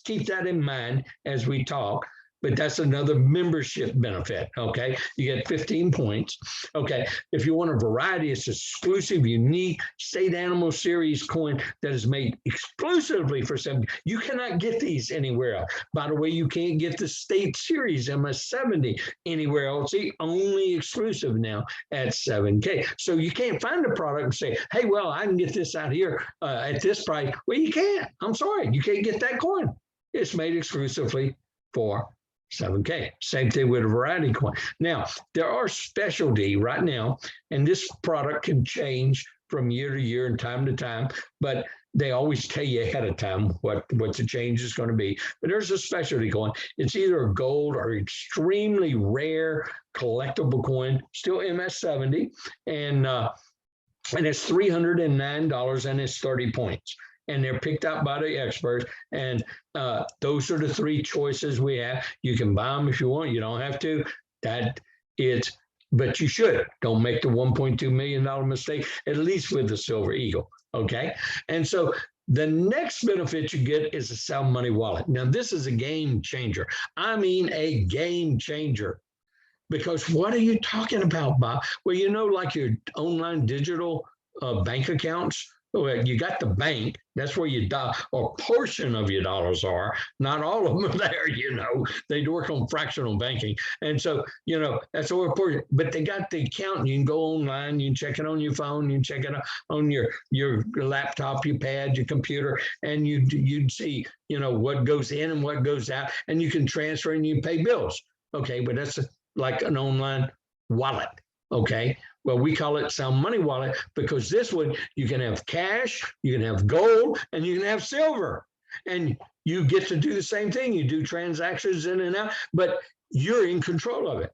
keep that in mind as we talk. But that's another membership benefit, okay? You get 15 points. Okay, if you want a variety, it's exclusive, unique state animal series coin that is made exclusively for 7. You cannot get these anywhere else. By the way, you can't get the state series MS70 anywhere else. It's only exclusive now at 7K. So you can't find a product and say, hey, well, I can get this out here at this price. Well, you can't. I'm sorry, you can't get that coin. It's made exclusively for 7K. Same thing with a variety coin. Now, there are specialty right now, and this product can change from year to year and time to time, but they always tell you ahead of time what the change is going to be. But there's a specialty coin. It's either a gold or extremely rare collectible coin, still MS70, and it's $309 and it's 30 points. And they're picked out by the experts. And those are the 3 choices we have. You can buy them if you want. You don't have to. But you should. Don't make the $1.2 million mistake, at least with the Silver Eagle. Okay. And so the next benefit you get is a Sound Money wallet. Now, this is a game changer. I mean, a game changer. Because what are you talking about, Bob? Well, like your online digital bank accounts. Well, you got the bank, that's where or portion of your dollars are. Not all of them are there, They work on fractional banking. And so, that's a portion. But they got the account. You can go online, you can check it on your phone, you can check it on your laptop, your pad, your computer, and you'd see, what goes in and what goes out, and you can transfer and you can pay bills. Okay, but that's like an online wallet. Okay. Well, we call it Sound Money Wallet because this one, you can have cash, you can have gold, and you can have silver. And you get to do the same thing. You do transactions in and out, but you're in control of it.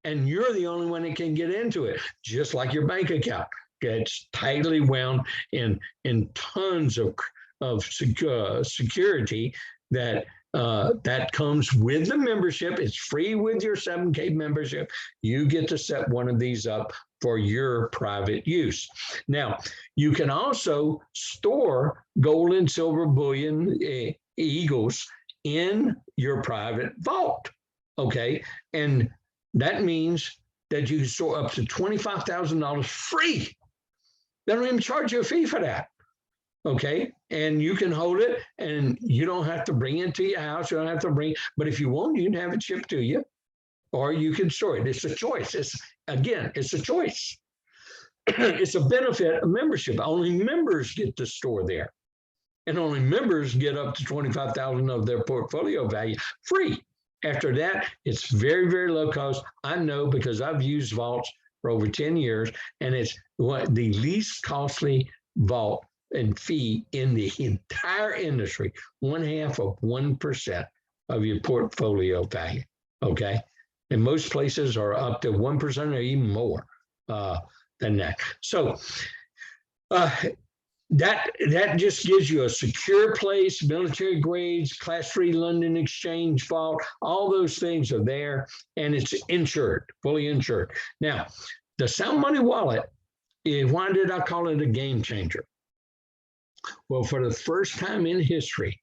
And you're the only one that can get into it, just like your bank account. It's tightly wound in tons of security that comes with the membership. It's free with your 7K membership. You get to set one of these up for your private use. Now, you can also store gold and silver bullion eagles in your private vault, okay? And that means that you can store up to $25,000 free. They don't even charge you a fee for that. Okay, and you can hold it and you don't have to bring it to your house. You don't have to but if you want, you can have it shipped to you or you can store it. It's a choice. It's a choice. It's a benefit of membership. Only members get to store there. And only members get up to $25,000 of their portfolio value free. After that, it's very, very low cost. I know because I've used vaults for over 10 years, and it's the least costly vault and fee in the entire industry, 0.5% of your portfolio value. Okay. And most places are up to 1% or even more than that. So that just gives you a secure place, military grades, class 3 London Exchange vault, all those things are there, and it's insured, fully insured. Now, the Sound Money wallet, why did I call it a game changer? Well, for the first time in history,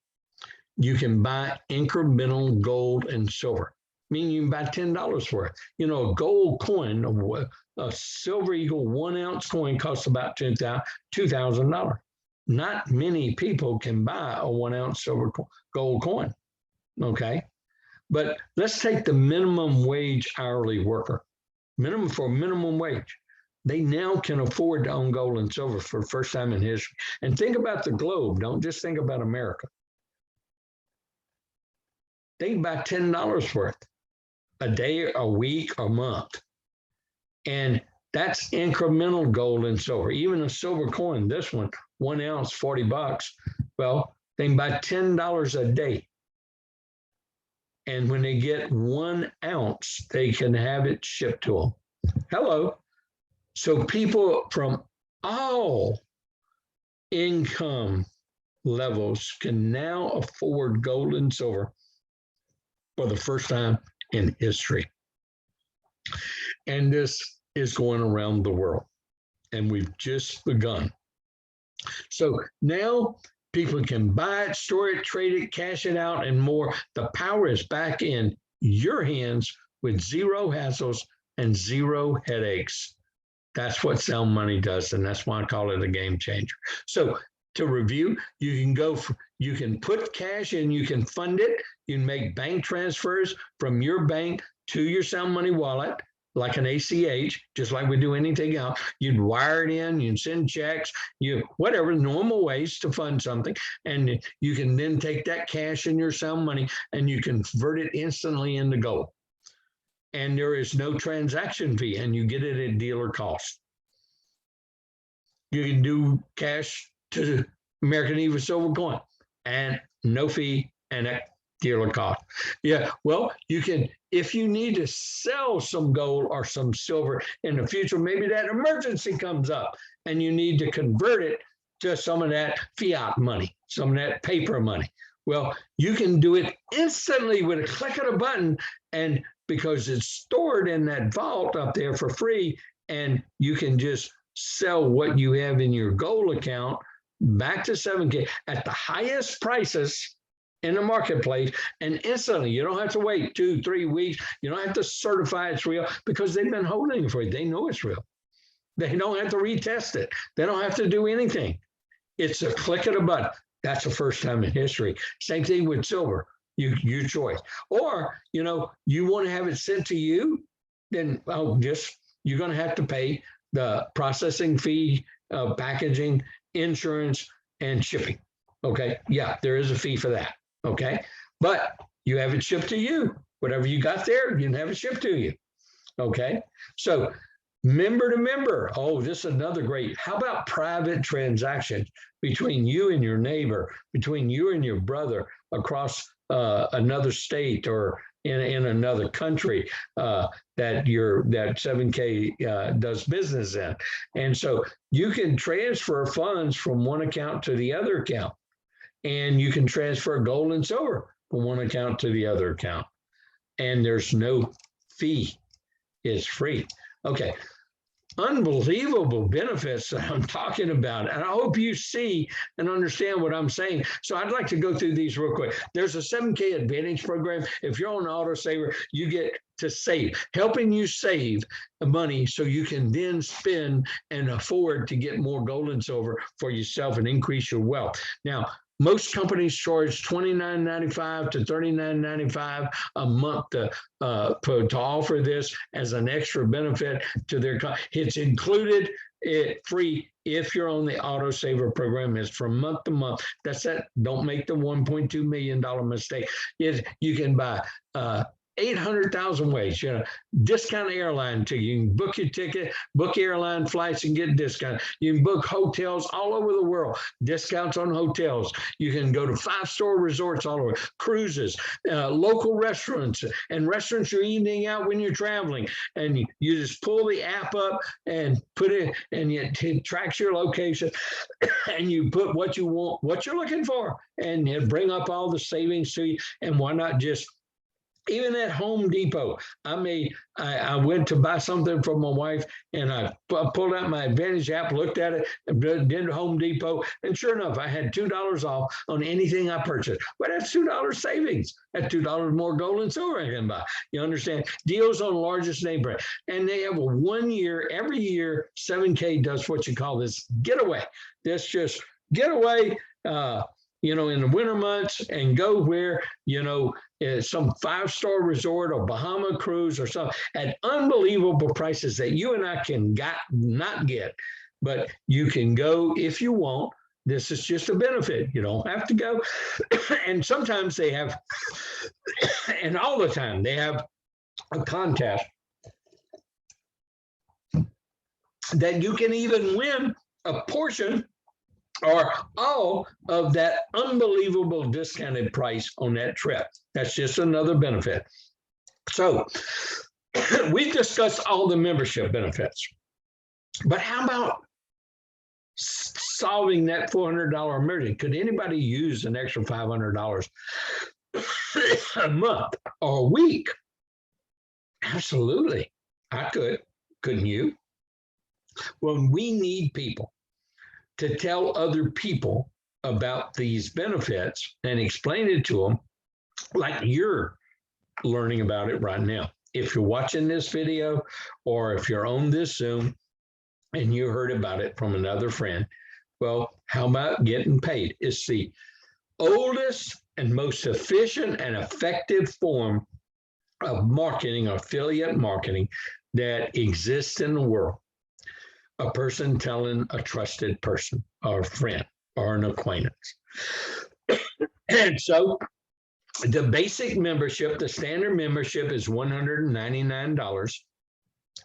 you can buy incremental gold and silver. meaning you can buy $10 worth. You know, a gold coin, a silver eagle 1 ounce coin costs about $2,000. Not many people can buy a 1 ounce gold coin. Okay. But let's take the minimum wage hourly worker, minimum wage. They now can afford to own gold and silver for the first time in history. And think about the globe. Don't just think about America. Think about $10 worth a day, a week, a month. And that's incremental gold and silver. Even a silver coin, this one, 1 ounce, $40. Well, they can buy $10 a day. And when they get 1 ounce, they can have it shipped to them. Hello. So people from all income levels can now afford gold and silver for the first time in history. And this is going around the world. And we've just begun. So now people can buy it, store it, trade it, cash it out, and more. The power is back in your hands with zero hassles and zero headaches. That's what sound money does, and that's why I call it a game changer. So to review, you can put cash in, you can fund it, you can make bank transfers from your bank to your sound money wallet, like an ACH, just like we do anything else. You'd wire it in, you'd send checks, whatever, normal ways to fund something. And you can then take that cash in your sound money and you convert it instantly into gold. And there is no transaction fee, and you get it at dealer cost. You can do cash to American Eagle silver coin and no fee and at dealer cost. Yeah, well, you can, if you need to sell some gold or some silver in the future, maybe that emergency comes up and you need to convert it to some of that fiat money, some of that paper money. Well, you can do it instantly with a click of a button, and because it's stored in that vault up there for free, and you can just sell what you have in your gold account back to 7K at the highest prices in the marketplace, and instantly. You don't have to wait 2-3 weeks. You don't have to certify it's real, because they've been holding it for you. They know it's real. They don't have to retest it. They don't have to do anything. It's a click of a button. That's the first time in history. Same thing with silver. Your choice. Or, you want to have it sent to you, then you're going to have to pay the processing fee, packaging, insurance, and shipping. Okay. Yeah, there is a fee for that. Okay. But you have it shipped to you. Whatever you got there, you can have it shipped to you. Okay. So member to member. Oh, this is another great. How about private transactions between you and your neighbor, between you and your brother across another state or in another country that 7K does business in. And so you can transfer funds from one account to the other account, and you can transfer gold and silver from one account to the other account. And there's no fee. It's free. Okay. Unbelievable benefits that I'm talking about. And I hope you see and understand what I'm saying. So I'd like to go through these real quick. There's a 7K Advantage program. If you're on AutoSaver, you get to save, helping you save money so you can then spend and afford to get more gold and silver for yourself and increase your wealth. Now, most companies charge $29.95 to $39.95 a month to offer this as an extra benefit to their. It's included, free if you're on the AutoSaver program. It's from month to month. That's it. Don't make the $1.2 million mistake. You can buy 800,000 ways, discount airline ticket. You can book your ticket, book airline flights and get discount. You can book hotels all over the world, discounts on hotels. You can go to 5-star resorts all over, cruises, local restaurants, and restaurants you're eating out when you're traveling. And you just pull the app up and put it, and it tracks your location, and you put what you want, what you're looking for, and it bring up all the savings to you. And why not just Even at Home Depot, I went to buy something for my wife, and I pulled out my Advantage app, looked at it, did Home Depot, and sure enough, I had $2 off on anything I purchased. But that's $2 savings. That's $2 more gold and silver I can buy. You understand? Deals on largest name brand, and they have a 1 year. Every year, 7K does what you call this getaway. This just getaway. In the winter months, and go where, some 5-star resort or Bahama cruise or something at unbelievable prices that you and I can not get, but you can go if you want. This is just a benefit. You don't have to go. And sometimes they have, and all the time, they have a contest that you can even win a portion or all of that unbelievable discounted price on that trip. That's just another benefit. So we've discussed all the membership benefits, but how about solving that $400 emergency? Could anybody use an extra $500 a month or a week? Absolutely. I could. Couldn't you? Well, we need people to tell other people about these benefits and explain it to them like you're learning about it right now. If you're watching this video or if you're on this Zoom and you heard about it from another friend, well, how about getting paid? It's the oldest and most efficient and effective form of marketing, affiliate marketing, that exists in the world. A person telling a trusted person or a friend or an acquaintance. And so the basic membership, the standard membership is $199.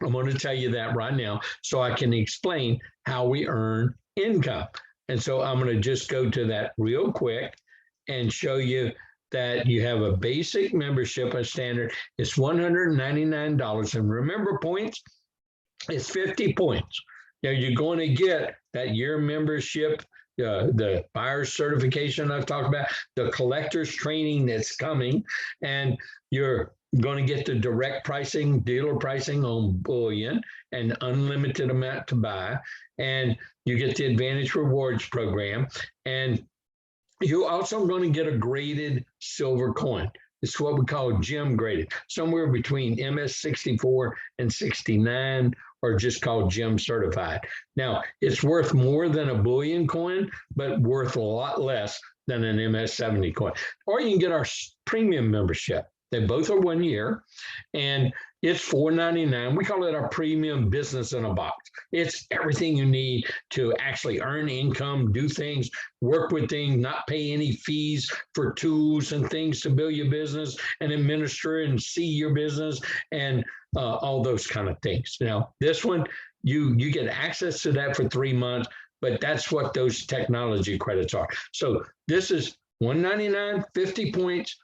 I'm going to tell you that right now so I can explain how we earn income. And so I'm going to just go to that real quick and show you that you have a basic membership, a standard. It's $199. And remember, points, it's 50 points. Now you're going to get that year membership, the buyer's certification I've talked about, the collector's training that's coming, and you're going to get the direct pricing, dealer pricing on bullion and unlimited amount to buy, and you get the Advantage Rewards program, and you're also going to get a graded silver coin. It's what we call gem graded, somewhere between MS64 and 69, or just called gem certified. Now, it's worth more than a bullion coin, but worth a lot less than an MS70 coin. Or you can get our premium membership. They both are 1 year, and it's $4.99. We call it our premium business in a box. It's everything you need to actually earn income, do things, work with things, not pay any fees for tools and things to build your business and administer and see your business and all those kind of things. Now, this one, you get access to that for 3 months, but that's what those technology credits are. So this is $199, 50 points,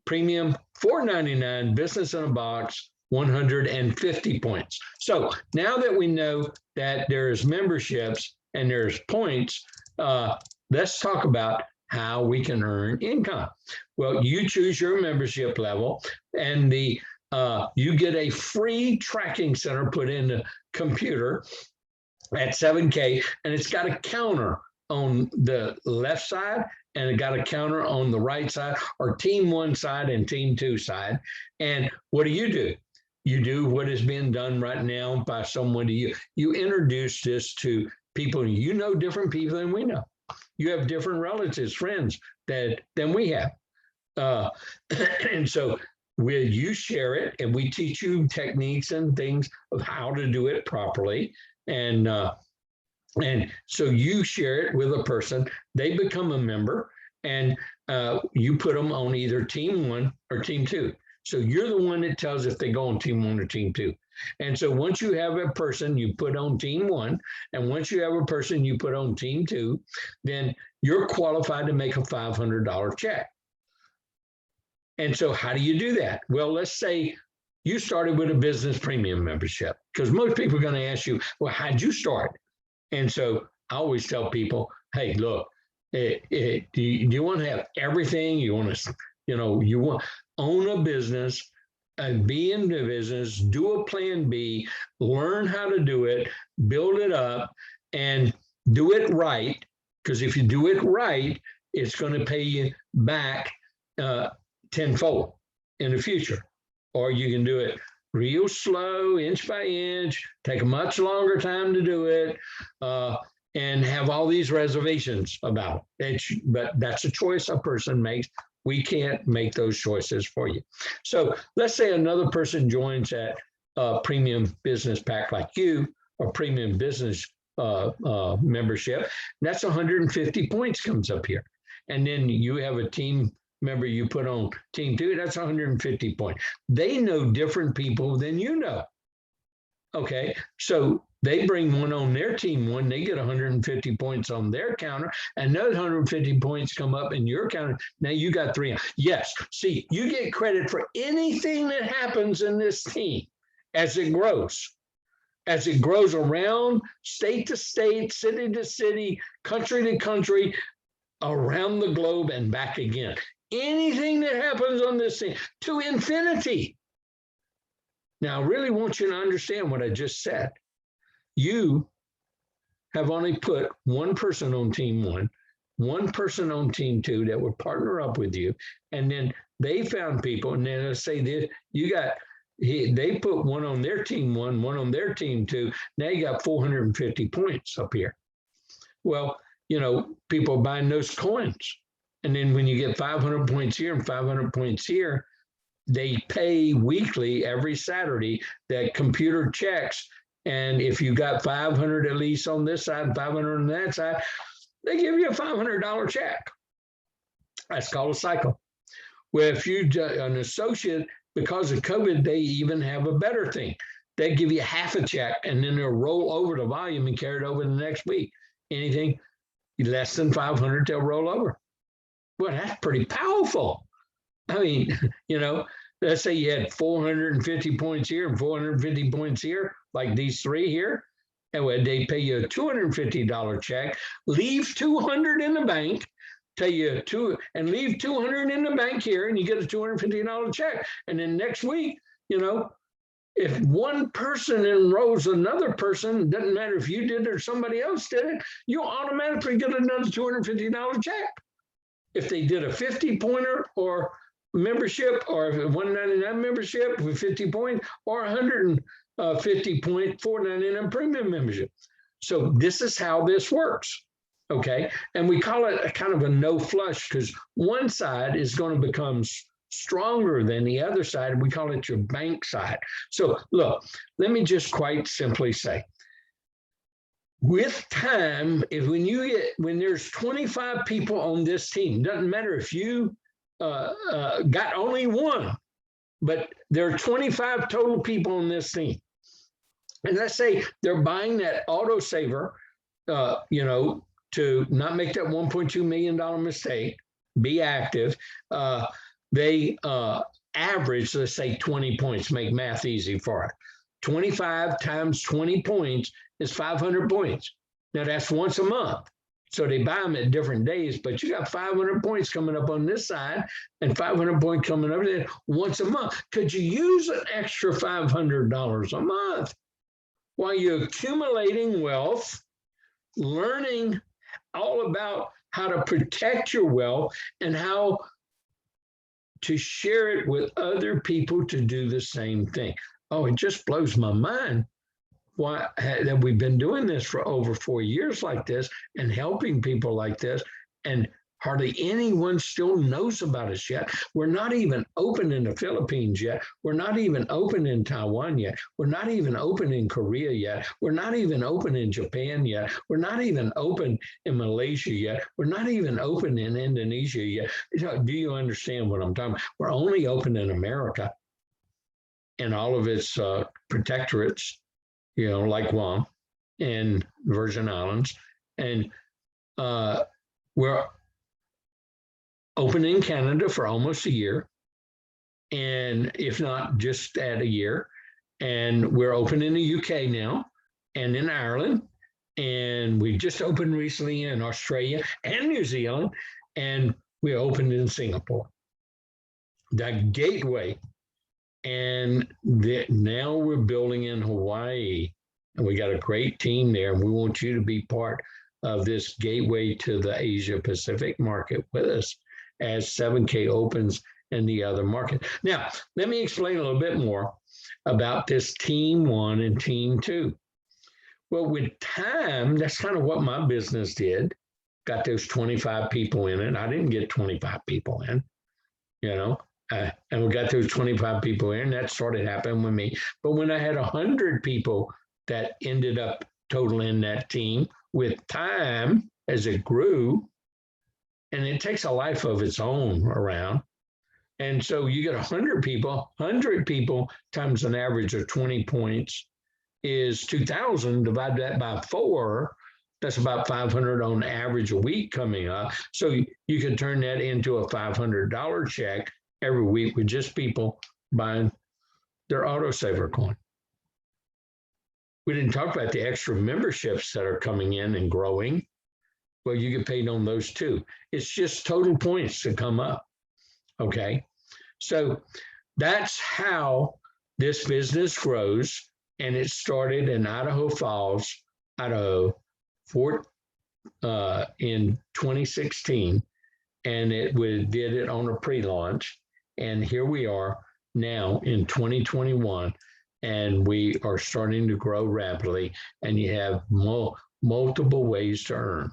premium $4.99, business in a box, 150 points. So now that we know that there's memberships and there's points, let's talk about how we can earn income. Well, you choose your membership level, and you get a free tracking center put in the computer at 7K, and it's got a counter on the left side, and it got a counter on the right side, or team 1 side and team 2 side. And what do? You do what is being done right now by someone to you. You introduce this to people. You know different people than we know. You have different relatives, friends than we have. And so you share it, and we teach you techniques and things of how to do it properly. And so you share it with a person, they become a member, and you put them on either team 1 or team 2. So you're the one that tells if they go on team 1 or team 2. And so once you have a person you put on team 1, and once you have a person you put on team 2, then you're qualified to make a $500 check. And so how do you do that? Well, let's say you started with a business premium membership, because most people are going to ask you, well, how'd you start? And so I always tell people, hey, look, do you want to have everything? You want to You want own a business and be in the business, do a plan B, learn how to do it, build it up, and do it right. Because if you do it right, it's going to pay you back tenfold in the future. Or you can do it real slow, inch by inch, take a much longer time to do it, and have all these reservations about it. But that's a choice a person makes. We can't make those choices for you. So let's say another person joins that premium business pack like you, or premium business membership. That's 150 points comes up here. And then you have a team member you put on team 2, that's 150 points. They know different people than you know. Okay, so they bring one on their team 1, they get 150 points on their counter, and those 150 points come up in your counter. Now you got 3. Yes, see, you get credit for anything that happens in this team as it grows. As it grows around state to state, city to city, country to country, around the globe and back again. Anything that happens on this thing to infinity. Now, I really want you to understand what I just said. You have only put one person on team 1, one person on team 2 that would partner up with you. And then they found people, and then let's say that they put one on their team 1, one on their team 2. Now you got 450 points up here. Well, people buying those coins. And then when you get 500 points here and 500 points here, they pay weekly every Saturday that computer checks. And if you got 500 at least on this side and 500 on that side, they give you a $500 check. That's called a cycle. Well, if you an associate, because of COVID, they even have a better thing. They give you half a check, and then they'll roll over the volume and carry it over the next week. Anything less than 500, they'll roll over. Well, that's pretty powerful. I mean, let's say you had 450 points here and 450 points here, like these 3 here, and they pay you a $250 check, leave 200 in the bank, tell you and leave 200 in the bank here, and you get a $250 check. And then next week, if one person enrolls another person, doesn't matter if you did it or somebody else did it, you automatically get another $250 check. If they did a 50-pointer or membership, or 199 membership with 50 points, or 150 point 499 premium membership. So this is how this works. Okay, and we call it a kind of a no flush, because one side is going to become stronger than the other side, and we call it your bank side. So look, let me just quite simply say, with time, when there's 25 people on this team, doesn't matter if you got only one, but there are 25 total people on this team. And let's say they're buying that autosaver, to not make that $1.2 million mistake, be active. They average, let's say 20 points, make math easy for it. 25 times 20 points is 500 points. Now that's once a month. So they buy them at different days, but you got 500 points coming up on this side and 500 points coming over there once a month. Could you use an extra $500 a month while you're accumulating wealth, learning all about how to protect your wealth and how to share it with other people to do the same thing? Oh, it just blows my mind why that we've been doing this for over 4 years like this and helping people like this, and hardly anyone still knows about us yet. We're not even open in the Philippines yet. We're not even open in Taiwan yet. We're not even open in Korea yet. We're not even open in Japan yet. We're not even open in Malaysia yet. We're not even open in Indonesia yet. Do you understand what I'm talking about? We're only open in America and all of its protectorates, like Guam and Virgin Islands. And we're open in Canada for almost a year, and if not just at a year. And we're open in the UK now and in Ireland. And we just opened recently in Australia and New Zealand. And we opened in Singapore. the gateway. And now we're building in Hawaii, and we got a great team there. And we want you to be part of this gateway to the Asia Pacific market with us as 7K opens in the other market. Now, let me explain a little bit more about this team 1 and team 2. Well, with time, that's kind of what my business did. Got those 25 people in it. I didn't get 25 people in, you know. And we got those 25 people in. That started happening with me. But when I had 100 people that ended up totaling that team, with time as it grew, and it takes a life of its own around. And so you get 100 people times an average of 20 points is 2,000. Divide that by 4. That's about 500 on average a week coming up. So you can turn that into a $500 check every week with just people buying their autosaver coin. We didn't talk about the extra memberships that are coming in and growing. Well, you get paid on those too. It's just total points to come up. Okay. So that's how this business grows. And it started in Idaho Falls, Idaho, in 2016. And we did it on a pre-launch. And here we are now in 2021, and we are starting to grow rapidly. And you have multiple ways to earn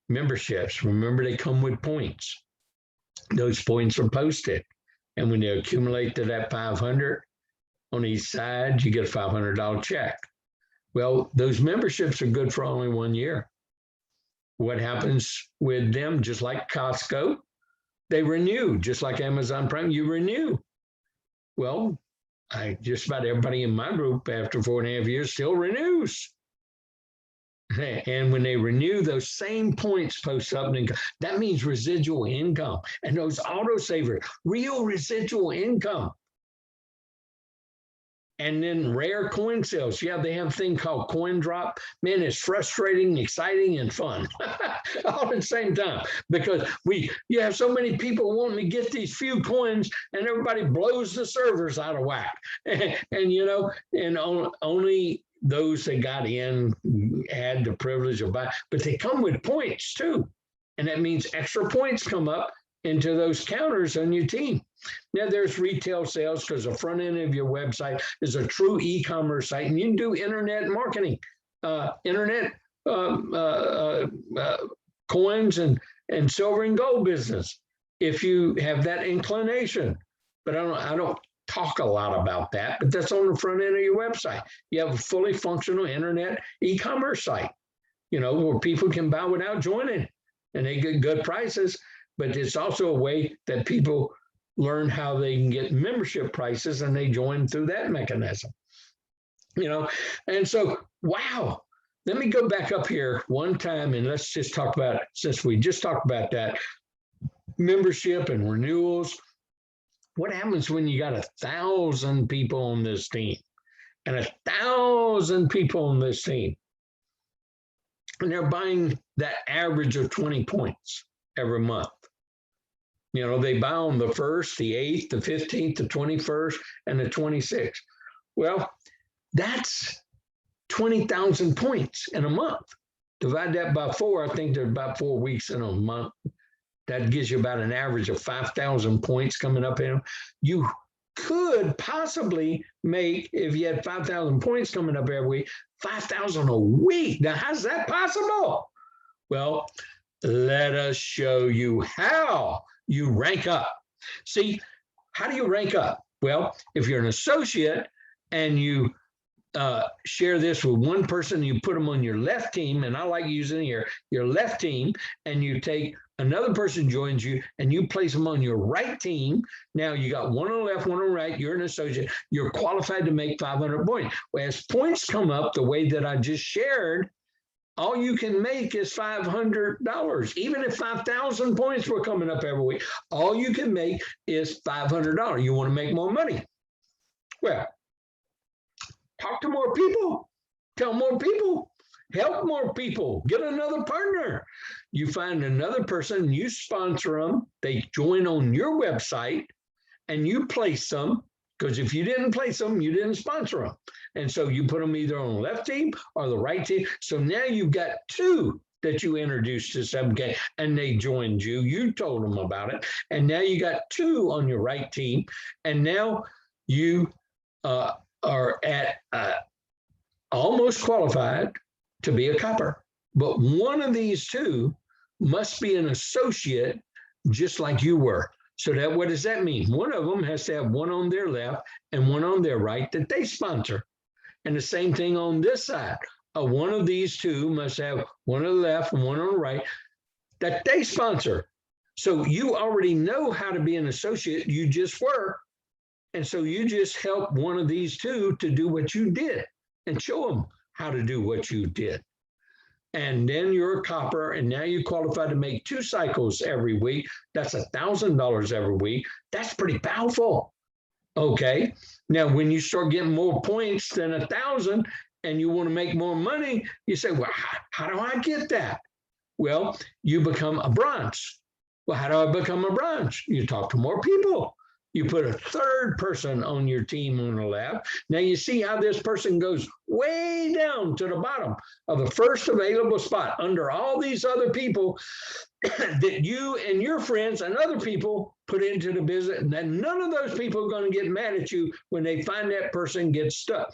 memberships. Remember, they come with points. Those points are posted. And when they accumulate to that 500 on each side, you get a $500 check. Well, those memberships are good for only 1 year. What happens with them, just like Costco, they renew, just like Amazon Prime, you renew. Well, just about everybody in my group after 4.5 years still renews. And when they renew, those same points post up, and that means residual income. And those autosavers, real residual income. And then rare coin sales. Yeah, they have a thing called coin drop. Man, it's frustrating, exciting, and fun all at the same time, because you have so many people wanting to get these few coins, and everybody blows the servers out of whack. And only those that got in had the privilege of buying, but they come with points too. And that means extra points come up into those counters on your team. Now there's retail sales, because the front end of your website is a true e-commerce site, and you can do internet marketing, coins and silver and gold business if you have that inclination. But I don't talk a lot about that, but that's on the front end of your website. You have a fully functional internet e-commerce site, where people can buy without joining, and they get good prices. But it's also a way that people learn how they can get membership prices, and they join through that mechanism. And so, wow, let me go back up here one time, and let's just talk about, since we just talked about that, membership and renewals. What happens when you got 1,000 people on this team, and 1,000 people on this team, and they're buying that average of 20 points every month? They buy on the 1st, the 8th, the 15th, the 21st, and the 26th. Well, that's 20,000 points in a month. Divide that by 4, I think there's about 4 weeks in a month. That gives you about an average of 5,000 points coming up in them. You could possibly make, if you had 5,000 points coming up every week, 5,000 a week. Now, how's that possible? Well, let us show you how you rank up. See, how do you rank up? Well, if you're an associate and you share this with one person, you put them on your left team, and I like using your left team, and you take another person joins you and you place them on your right team. Now you got one on the left, one on the right, you're an associate, you're qualified to make 500 points. Well, as points come up the way that I just shared, all you can make is $500. Even if 5,000 points were coming up every week, all you can make is $500. You want to make more money? Well, talk to more people, tell more people, help more people, get another partner. You find another person, you sponsor them, they join on your website, and you place them, because if you didn't place them, you didn't sponsor them. And so you put them either on the left team or the right team. So now you've got two that you introduced to 7K and they joined you. You told them about it. And now you got two on your right team. And now you are at almost qualified to be a copper. But one of these two must be an associate just like you were. So that, what does that mean? One of them has to have one on their left and one on their right that they sponsor. And the same thing on this side. One of these two must have one on the left and one on the right that they sponsor. So you already know how to be an associate. You just were. And so you just help one of these two to do what you did and show them how to do what you did. And then you're a copper, and now you qualify to make 2 cycles every week. That's $1,000 every week. That's pretty powerful. Okay. Now, when you start getting more points than 1,000 and you want to make more money, you say, well, how do I get that? Well, you become a bronze. Well, how do I become a bronze? You talk to more people. You put a third person on your team on the left. Now you see how this person goes way down to the bottom of the first available spot under all these other people that you and your friends and other people put into the business. And then none of those people are going to get mad at you when they find that person gets stuck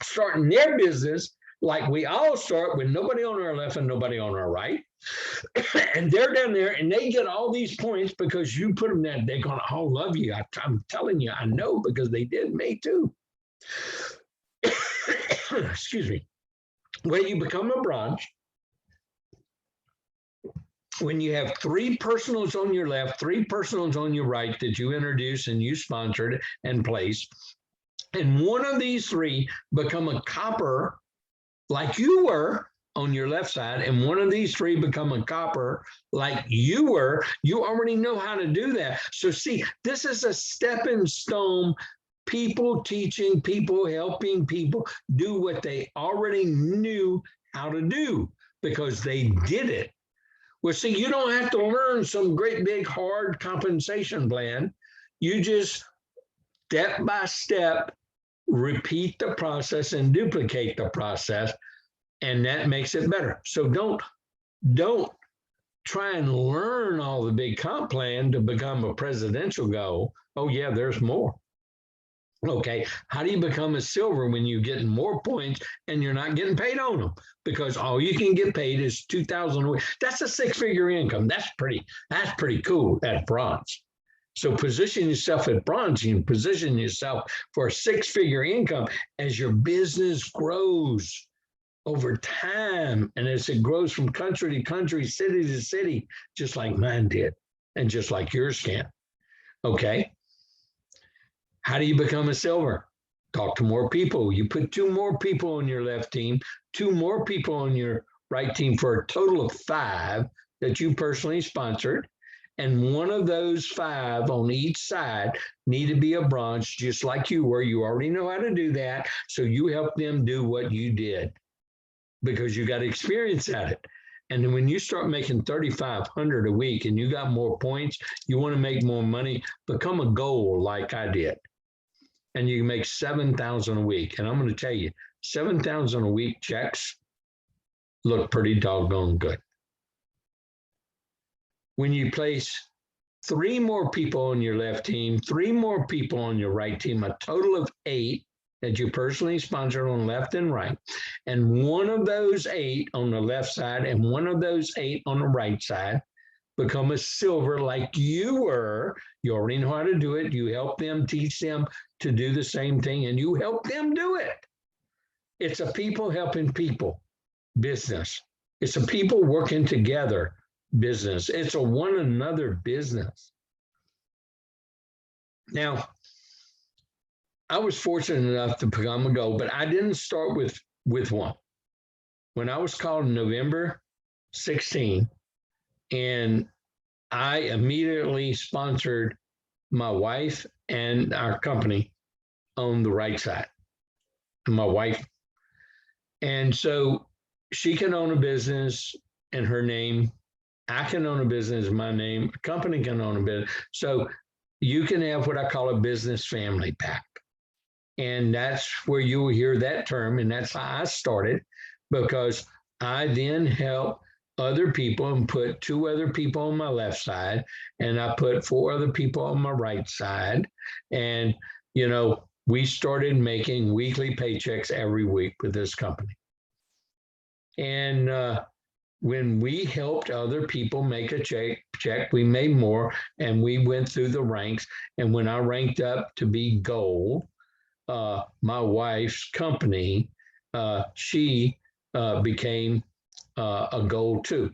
starting their business like we all start with nobody on our left and nobody on our right. And they're down there and they get all these points because you put them there. They're going to all love you. I'm telling you, I know, because they did me too. Excuse me. When you become a bronze, when you have 3 personals on your left, 3 personals on your right that you introduced and you sponsored and placed, and one of these 3 become a copper like you were on your left side, and one of these 3 become a copper like you were, you already know how to do that. So see, this is a stepping stone, people teaching people, helping people do what they already knew how to do because they did it. Well, see, you don't have to learn some great big hard compensation plan. You just step by step repeat the process and duplicate the process, and that makes it better. So don't try and learn all the big comp plan to become a presidential goal. Oh yeah, there's more. Okay, how do you become a silver when you're getting more points and you're not getting paid on them? Because all you can get paid is $2,000 a week. That's a 6-figure income. That's pretty cool at bronze. So position yourself at bronze and position yourself for a 6-figure income as your business grows over time, and as it grows from country to country, city to city, just like mine did, and just like yours can. Okay. How do you become a silver? Talk to more people. You put 2 more people on your left team, 2 more people on your right team for a total of 5 that you personally sponsored. And one of those 5 on each side need to be a bronze, just like you were. You already know how to do that. So you help them do what you did because you got experience at it. And then when you start making $3,500 a week and you got more points, you want to make more money, become a goal like I did. And you can make $7,000 a week. And I'm going to tell you, $7,000 a week checks look pretty doggone good. When you place 3 more people on your left team, 3 more people on your right team, a total of 8 that you personally sponsored on left and right, and one of those 8 on the left side and one of those 8 on the right side become a silver like you were. You already know how to do it. You help them, teach them to do the same thing, and you help them do it. It's a people helping people business. It's a people working together business. It's a one another business. Now, I was fortunate enough to become a goal, but I didn't start with one. When I was called in November 16, and I immediately sponsored my wife and our company on the right side, and my wife. And so she can own a business in her name. I can own a business in my name. A company can own a business. So you can have what I call a business family pack. And that's where you will hear that term. And that's how I started, because I then help other people and put 2 other people on my left side, and I put 4 other people on my right side. And, we started making weekly paychecks every week with this company. And when we helped other people make a check, we made more, and we went through the ranks. And when I ranked up to be gold, my wife's company, she became a goal too.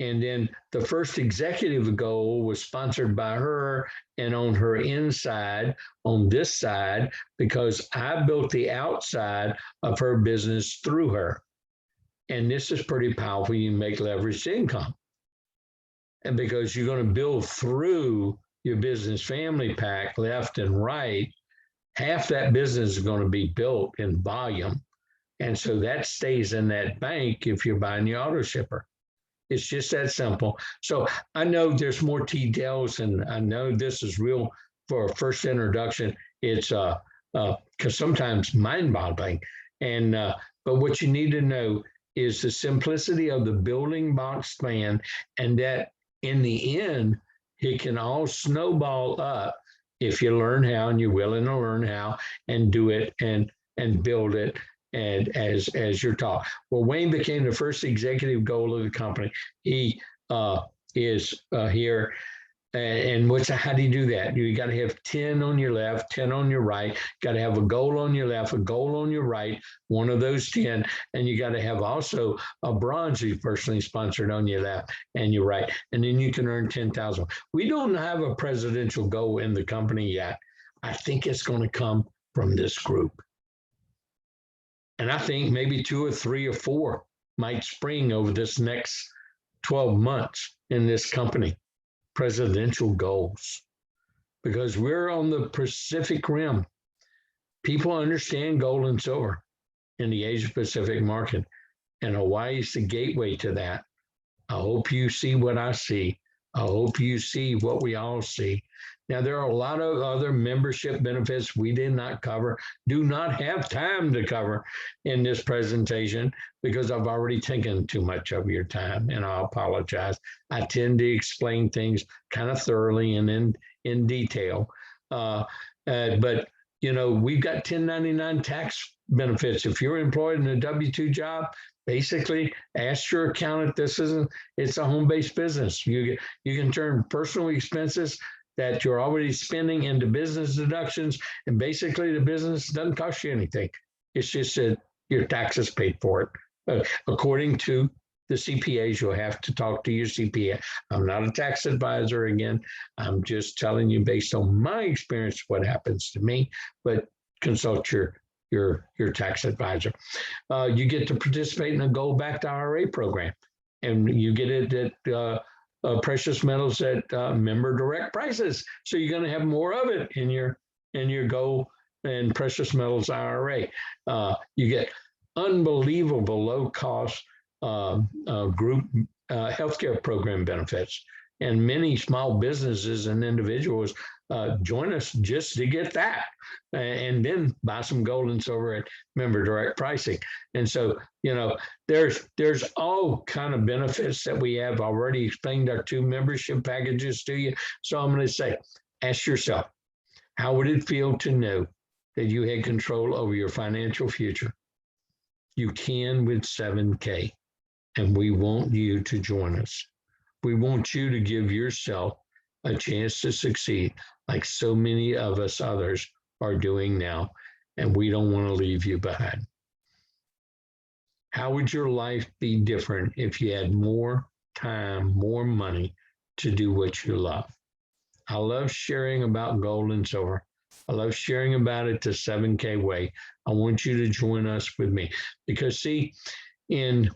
And then the first executive goal was sponsored by her, and on her inside, on this side, because I built the outside of her business through her. And this is pretty powerful. You make leveraged income. And because you're going to build through your business family pack left and right, half that business is going to be built in volume. And so that stays in that bank if you're buying the auto shipper. It's just that simple. So I know there's more details, and I know this is real for a first introduction. It's because sometimes mind-boggling. And but what you need to know is the simplicity of the building blocks plan, and that in the end, it can all snowball up if you learn how, and you're willing to learn how and do it and build it. And as you're taught. Well, Wayne became the first executive goal of the company. He is here. And how do you do that? You got to have 10 on your left, 10 on your right. Got to have a goal on your left, a goal on your right, one of those 10. And you got to have also a bronze you personally sponsored on your left and your right. And then you can earn 10,000. We don't have a presidential goal in the company yet. I think it's going to come from this group. And I think maybe 2 or 3 or 4 might spring over this next 12 months in this company, presidential goals, because we're on the Pacific Rim. People understand gold and silver in the Asia Pacific market, and Hawaii is the gateway to that. I hope you see what I see. I hope you see what we all see. Now, there are a lot of other membership benefits we did not cover, do not have time to cover in this presentation, because I've already taken too much of your time, and I apologize. I tend to explain things kind of thoroughly and in detail. But, we've got 1099 tax benefits. If you're employed in a W-2 job, basically ask your accountant, it's a home-based business. You can turn personal expenses that you're already spending into business deductions, and basically the business doesn't cost you anything. It's just that your taxes paid for it. According to the CPAs, you'll have to talk to your CPA. I'm not a tax advisor again. I'm just telling you based on my experience what happens to me, but consult your tax advisor. You get to participate in a Gold Backed IRA program, and you get it at precious metals at member direct prices. So you're going to have more of it in your gold and precious metals IRA. You get unbelievable low cost group healthcare program benefits, and many small businesses and individuals join us just to get that, and then buy some gold and silver at member direct pricing. And so, there's all kind of benefits that we have already explained our 2 membership packages to you. So I'm going to say, ask yourself, how would it feel to know that you had control over your financial future? You can with 7K, and we want you to join us. We want you to give yourself a chance to succeed, like so many of us others are doing now, and we don't want to leave you behind. How would your life be different if you had more time, more money to do what you love? I love sharing about gold and silver. I love sharing about it the 7K way. I want you to join us with me, because see, in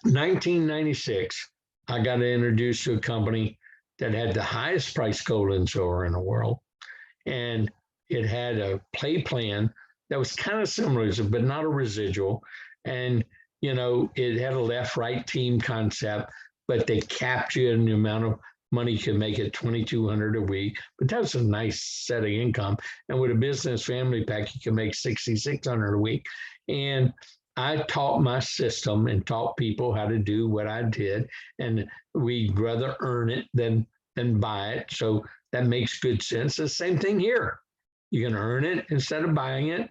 1996, I got introduced to a company that had the highest price gold and silver in the world. And it had a play plan that was kind of similar, but not a residual. And, it had a left-right team concept, but they capped you in the amount of money could make it 2,200 a week, but that's a nice set of income. And with a business family pack, you can make 6,600 a week. And I taught my system and taught people how to do what I did. And we'd rather earn it than buy it. So that makes good sense. The same thing here. You can earn it instead of buying it,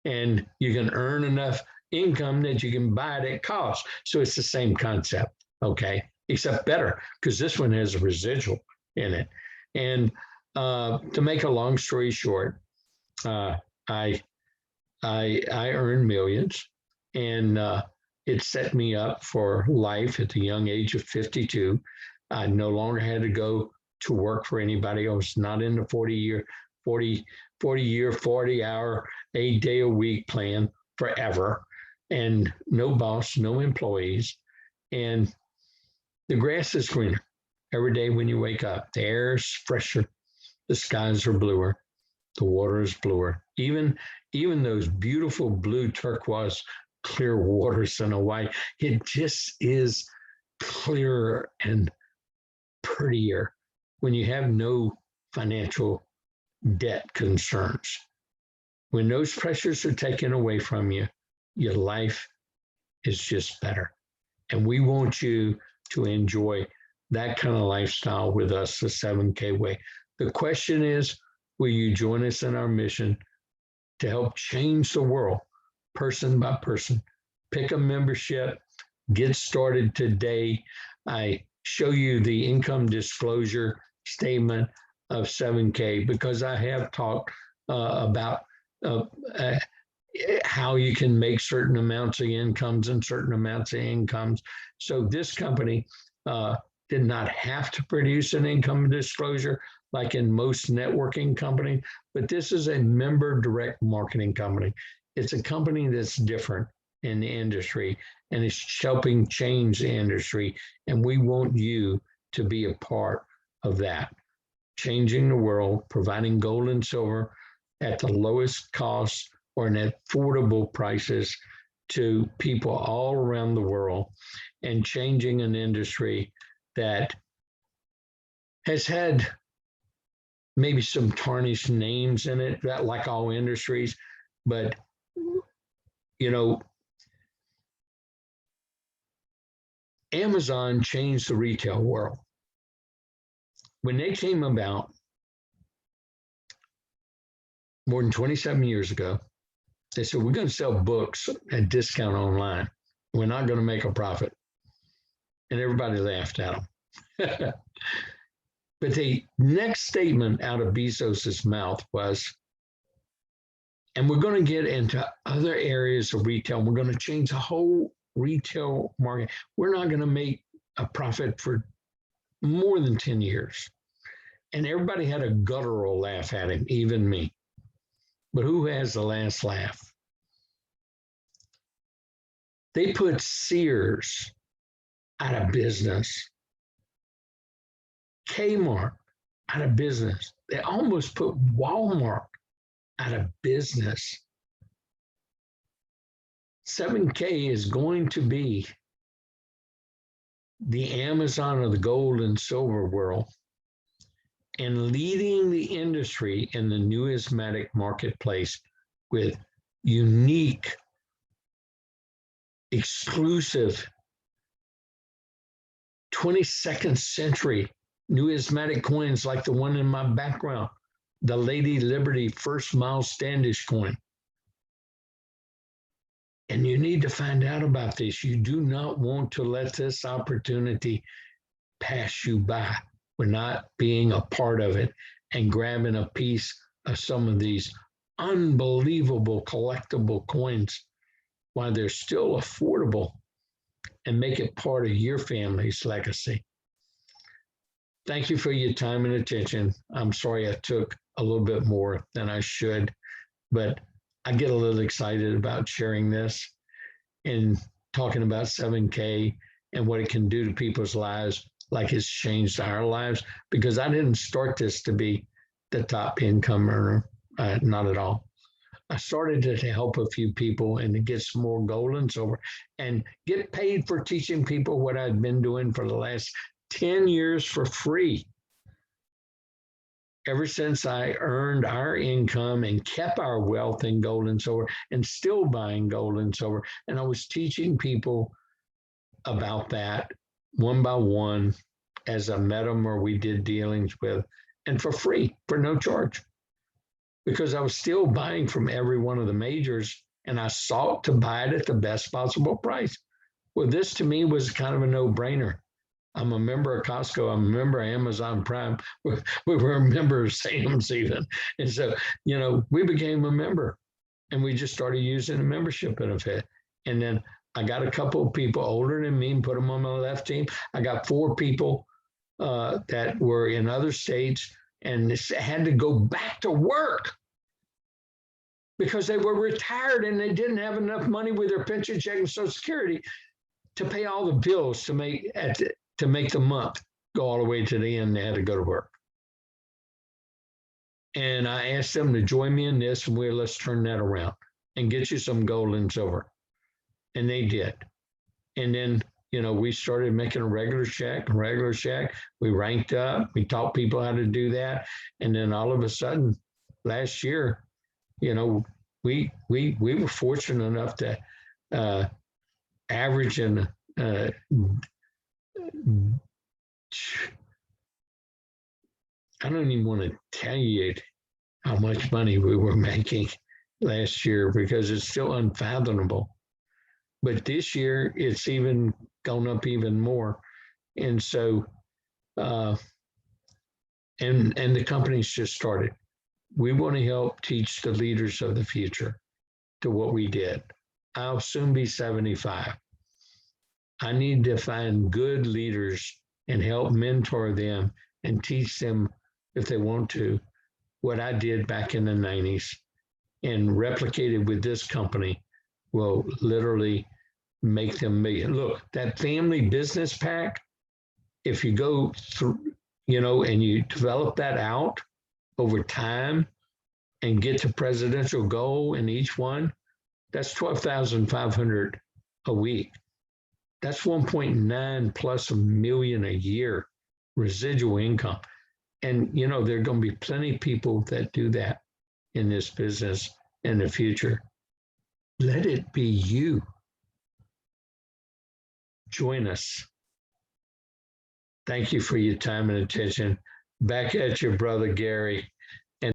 and you can earn enough income that you can buy it at cost. So it's the same concept, okay? Except better, because this one has a residual in it. And to make a long story short, I earned millions, and it set me up for life at the young age of 52. I no longer had to go to work for anybody. I was not in the 40-hour, 8-day-a-week plan forever, and no boss, no employees. And the grass is greener every day when you wake up. The air is fresher, the skies are bluer, the water is bluer. Even those beautiful blue turquoise clear waters in Hawaii, it just is clearer and prettier when you have no financial debt concerns. When those pressures are taken away from you, your life is just better. And we want you to enjoy that kind of lifestyle with us, the 7K way. The question is, will you join us in our mission to help change the world, person by person? Pick a membership, get started today. I show you the income disclosure statement of 7K because I have talked about how you can make certain amounts of incomes and certain amounts of incomes. So this company did not have to produce an income disclosure like in most networking companies, but this is a member direct marketing company. It's a company that's different in the industry, and it's helping change the industry. And we want you to be a part of that, changing the world, providing gold and silver at the lowest cost or in affordable prices to people all around the world, and changing an industry that has had maybe some tarnished names in it, that like all industries, but you know, Amazon changed the retail world. When they came about more than 27 years ago, they said, we're going to sell books at discount online. We're not going to make a profit. And everybody laughed at them. But the next statement out of Bezos's mouth was, and we're going to get into other areas of retail. We're going to change the whole retail market. We're not going to make a profit for more than 10 years. And everybody had a guttural laugh at him, even me. But who has the last laugh? They put Sears out of business, Kmart out of business. They almost put Walmart out of business. 7K is going to be the Amazon of the gold and silver world, and leading the industry in the numismatic marketplace with unique, exclusive 22nd century numismatic coins like the one in my background, the Lady Liberty First Miles Standish coin. And you need to find out about this. You do not want to let this opportunity pass you by. We're not being a part of it and grabbing a piece of some of these unbelievable collectible coins while they're still affordable, and make it part of your family's legacy. Thank you for your time and attention. I'm sorry I took a little bit more than I should, but I get a little excited about sharing this and talking about 7K and what it can do to people's lives, like it's changed our lives, because I didn't start this to be the top income earner, not at all. I started to help a few people and to get some more gold and silver and get paid for teaching people what I'd been doing for the last 10 years for free. Ever since I earned our income and kept our wealth in gold and silver and still buying gold and silver. And I was teaching people about that one by one as I met them or we did dealings with, and for free, for no charge, because I was still buying from every one of the majors and I sought to buy it at the best possible price. Well, this to me was kind of a no-brainer. I'm a member of Costco. I'm a member of Amazon Prime. We were a member of Sam's even. And so, we became a member and we just started using the membership benefit. And then I got a couple of people older than me and put them on my left team. I got 4 people that were in other states and had to go back to work because they were retired and they didn't have enough money with their pension, check, and Social Security to pay all the bills to make the month go all the way to the end. They had to go to work. And I asked them to join me in this, and let's turn that around and get you some gold and silver. And they did. And then, we started making a regular check. We ranked up. We taught people how to do that. And then all of a sudden, last year, we were fortunate enough to average in I don't even want to tell you how much money we were making last year because it's still unfathomable. But this year it's even gone up even more. And so, and the company's just started. We want to help teach the leaders of the future to what we did. I'll soon be 75. I need to find good leaders and help mentor them and teach them, if they want to, what I did back in the 90s and replicated with this company will literally make them million. Look, that family business pack, if you go through, and you develop that out over time and get to presidential goal in each one, that's 12,500 a week. That's 1.9 plus a million a year residual income. And, there are going to be plenty of people that do that in this business in the future. Let it be you. Join us. Thank you for your time and attention. Back at you, Brother Gary.